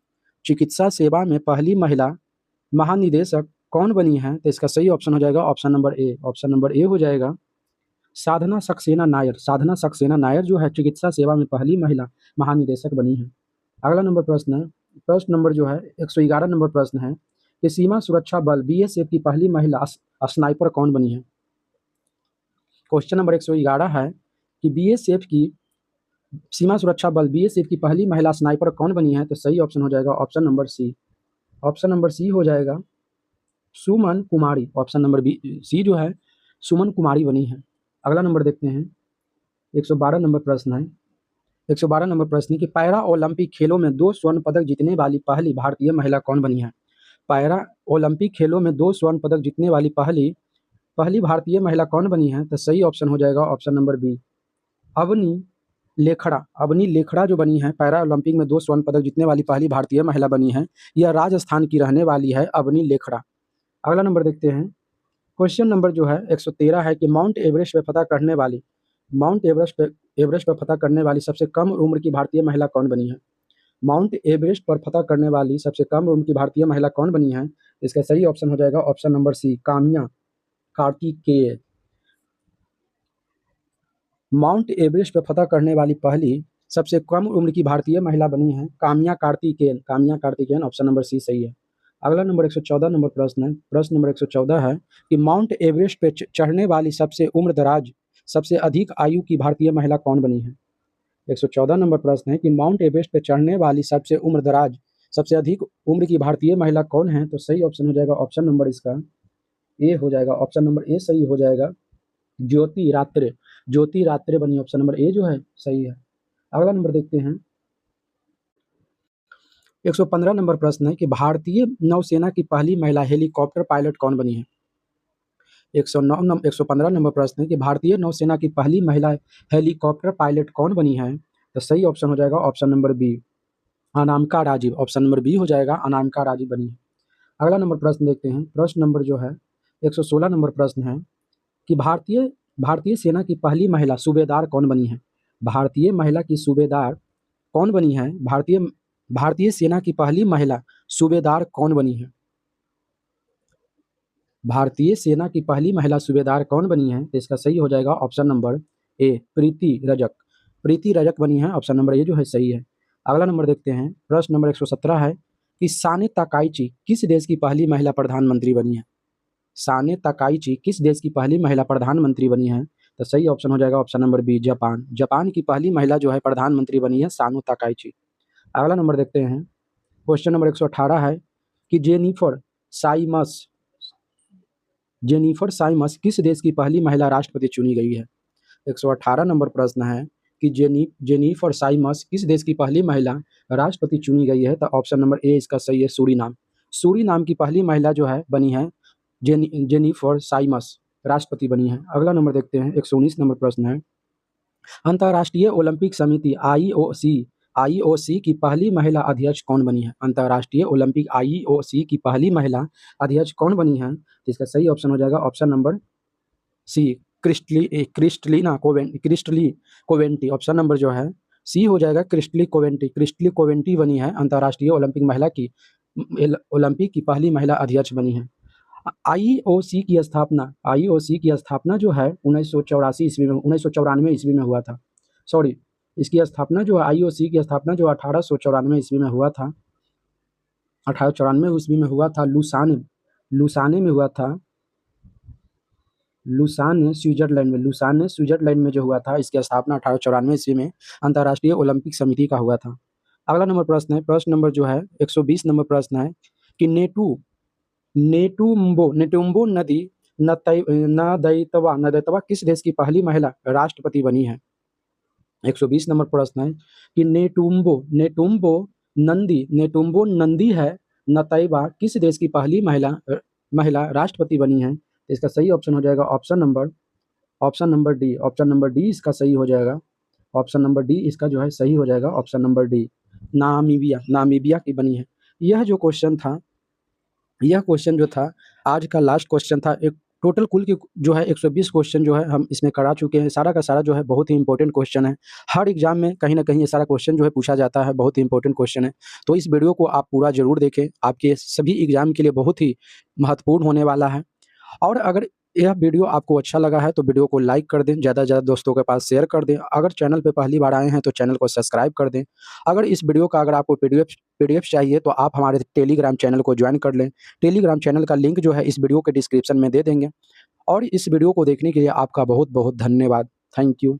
चिकित्सा सेवा में पहली महिला महानिदेशक कौन बनी है? तो इसका सही ऑप्शन हो जाएगा ऑप्शन नंबर ए। ऑप्शन नंबर ए हो जाएगा साधना सक्सेना नायर जो है चिकित्सा सेवा में पहली महिला महानिदेशक बनी है। अगला नंबर प्रश्न है, प्रश्न नंबर जो है 111 नंबर प्रश्न है कि सीमा सुरक्षा बल बीएसएफ की पहली महिला स्नाइपर कौन बनी है? क्वेश्चन नंबर 111 है कि सीमा सुरक्षा बल बीएसएफ की पहली महिला स्नाइपर कौन बनी है? तो सही ऑप्शन हो जाएगा option number C. Option number C हो जाएगा Suman Kumari. Option number B C जो है सुमन कुमारी बनी है। अगला नंबर देखते हैं, 112 नंबर प्रश्न है। 112 नंबर प्रश्न है कि पैरा ओलंपिक खेलों में 2 स्वर्ण पदक जीतने वाली पहली भारतीय महिला कौन बनी है? पैरा ओलंपिक खेलों में 2 स्वर्ण पदक जीतने वाली पहली भारतीय महिला कौन बनी है? तो सही ऑप्शन हो जाएगा ऑप्शन नंबर बी, अवनी लेखड़ा जो बनी है पैरा ओलंपिक में 2 स्वर्ण पदक जीतने वाली पहली भारतीय महिला बनी है। यह राजस्थान की रहने वाली है अवनी लेखड़ा। अगला नंबर देखते हैं, क्वेश्चन नंबर जो है 113 है कि माउंट एवरेस्ट पर फतह करने वाली सबसे कम उम्र की भारतीय महिला कौन बनी है? माउंट एवरेस्ट पर फतह करने वाली सबसे कम उम्र की भारतीय महिला कौन बनी है? इसका सही ऑप्शन हो जाएगा option number C, Kamya Karthikeya. Mount Everest पर फतह करने वाली पहली सबसे कम उम्र की भारतीय महिला बनी है Kamya Karthikeyan. Option number C सही है। अगला नंबर 114 नंबर प्रश्न है। प्रश्न नंबर 114 है कि माउंट एवरेस्ट पे चढ़ने वाली सबसे अधिक आयु की भारतीय महिला कौन बनी है? 114 नंबर प्रश्न है कि माउंट एवरेस्ट पे चढ़ने वाली सबसे अधिक उम्र की भारतीय महिला कौन है? तो सही ऑप्शन हो जाएगा ऑप्शन नंबर इसका ए हो जाएगा। ऑप्शन नंबर ए सही हो जाएगा, ज्योति रात्रे बनी। ऑप्शन नंबर ए जो है सही है। अगला नंबर देखते हैं, 115 नंबर प्रश्न है कि भारतीय नौसेना की पहली महिला हेलीकॉप्टर पायलट कौन बनी है? 115 नंबर प्रश्न है कि भारतीय नौसेना की पहली महिला हेलीकॉप्टर पायलट कौन बनी है? तो सही ऑप्शन हो जाएगा option number B, Anamika Rajeev. Option number B हो जाएगा, अनामिका राजीव बनी है। अगला नंबर प्रश्न देखते हैं, प्रश्न नंबर जो है 116 नंबर प्रश्न है कि भारतीय सेना की पहली महिला सूबेदार कौन बनी है? भारतीय महिला की सूबेदार कौन बनी है? भारतीय सेना की पहली महिला सूबेदार कौन बनी है? भारतीय सेना की पहली महिला सूबेदार कौन बनी है? तो इसका सही हो जाएगा ऑप्शन नंबर ए, प्रीति रजक। प्रीति रजक बनी है, ऑप्शन नंबर ए जो है सही है। अगला नंबर देखते हैं, प्रश्न नंबर 117 है कि साने ताकाइची किस देश की पहली महिला प्रधानमंत्री बनी है? साने ताकाइची किस देश की पहली महिला प्रधानमंत्री बनी है? तो सही ऑप्शन हो जाएगा option number B, Japan. Japan की पहली महिला जो है प्रधानमंत्री बनी है सानो ताकाइची। अगला नंबर देखते हैं, क्वेश्चन नंबर 118 है कि जेनिफर साइमस किस देश की पहली महिला राष्ट्रपति चुनी गई है? 118 नंबर प्रश्न है कि जेनिफर साइमस किस देश की पहली महिला राष्ट्रपति चुनी गई है? तो ऑप्शन नंबर ए इसका सही है, सूरीनाम। सूरीनाम की पहली महिला जो है बनी है जेनिफर साइमस, राष्ट्रपति बनी है। अगला नंबर देखते हैं, 119 नंबर प्रश्न है, अंतर्राष्ट्रीय ओलंपिक समिति आईओसी की पहली महिला अध्यक्ष कौन बनी है? अंतर्राष्ट्रीय ओलंपिक आईओसी की पहली महिला अध्यक्ष कौन बनी है? तो इसका सही ऑप्शन हो जाएगा option number C, Kirsty Coventry. Option number जो है सी हो जाएगा, क्रिस्टली कोवेंटी बनी है अंतर्राष्ट्रीय ओलंपिक की पहली महिला अध्यक्ष बनी है। आईओसी की स्थापना जो है 1994 ईस्वी में हुआ था। सॉरी, इसकी स्थापना जो है आईओसी की स्थापना जो 1894 ईस्वी में हुआ था। 1894 ईस्वी में हुआ था, लुसाने में हुआ था, लुसाने स्विट्जरलैंड में जो हुआ था। इसकी स्थापना 1894 ईस्वी में अंतर्राष्ट्रीय ओलंपिक समिति का हुआ था। अगला नंबर प्रश्न है, प्रश्न नंबर जो है 120 नंबर प्रश्न है कि नेटुम्बो नदी नदैतवा किस देश की पहली महिला राष्ट्रपति बनी है? 120 नंबर प्रश्न है कि नेटुम्बो नंदी है नतैबा किस देश की पहली महिला राष्ट्रपति बनी है? तो इसका सही ऑप्शन हो जाएगा ऑप्शन नंबर डी इसका सही हो जाएगा। ऑप्शन नंबर डी इसका जो है सही हो जाएगा, ऑप्शन नंबर डी, नामीबिया की बनी है। यह क्वेश्चन जो था आज का लास्ट क्वेश्चन था। एक टोटल कुल की जो है 120 क्वेश्चन जो है हम इसमें करा चुके हैं। सारा का सारा जो है बहुत ही इंपॉर्टेंट क्वेश्चन है। हर एग्जाम में कहीं ना कहीं ये सारा क्वेश्चन जो है पूछा जाता है, बहुत ही इंपॉर्टेंट क्वेश्चन है। तो इस वीडियो को आप पूरा जरूर देखें, आपके सभी एग्जाम के लिए बहुत ही महत्वपूर्ण होने वाला है। और अगर यह वीडियो आपको अच्छा लगा है तो वीडियो को लाइक कर दें, ज़्यादा से ज़्यादा दोस्तों के पास शेयर कर दें। अगर चैनल पे पहली बार आए हैं तो चैनल को सब्सक्राइब कर दें। अगर इस वीडियो का अगर आपको पीडीएफ चाहिए तो आप हमारे टेलीग्राम चैनल को ज्वाइन कर लें। टेलीग्राम चैनल का लिंक जो है इस वीडियो के डिस्क्रिप्शन में दे देंगे। और इस वीडियो को देखने के लिए आपका बहुत बहुत धन्यवाद। Thank you.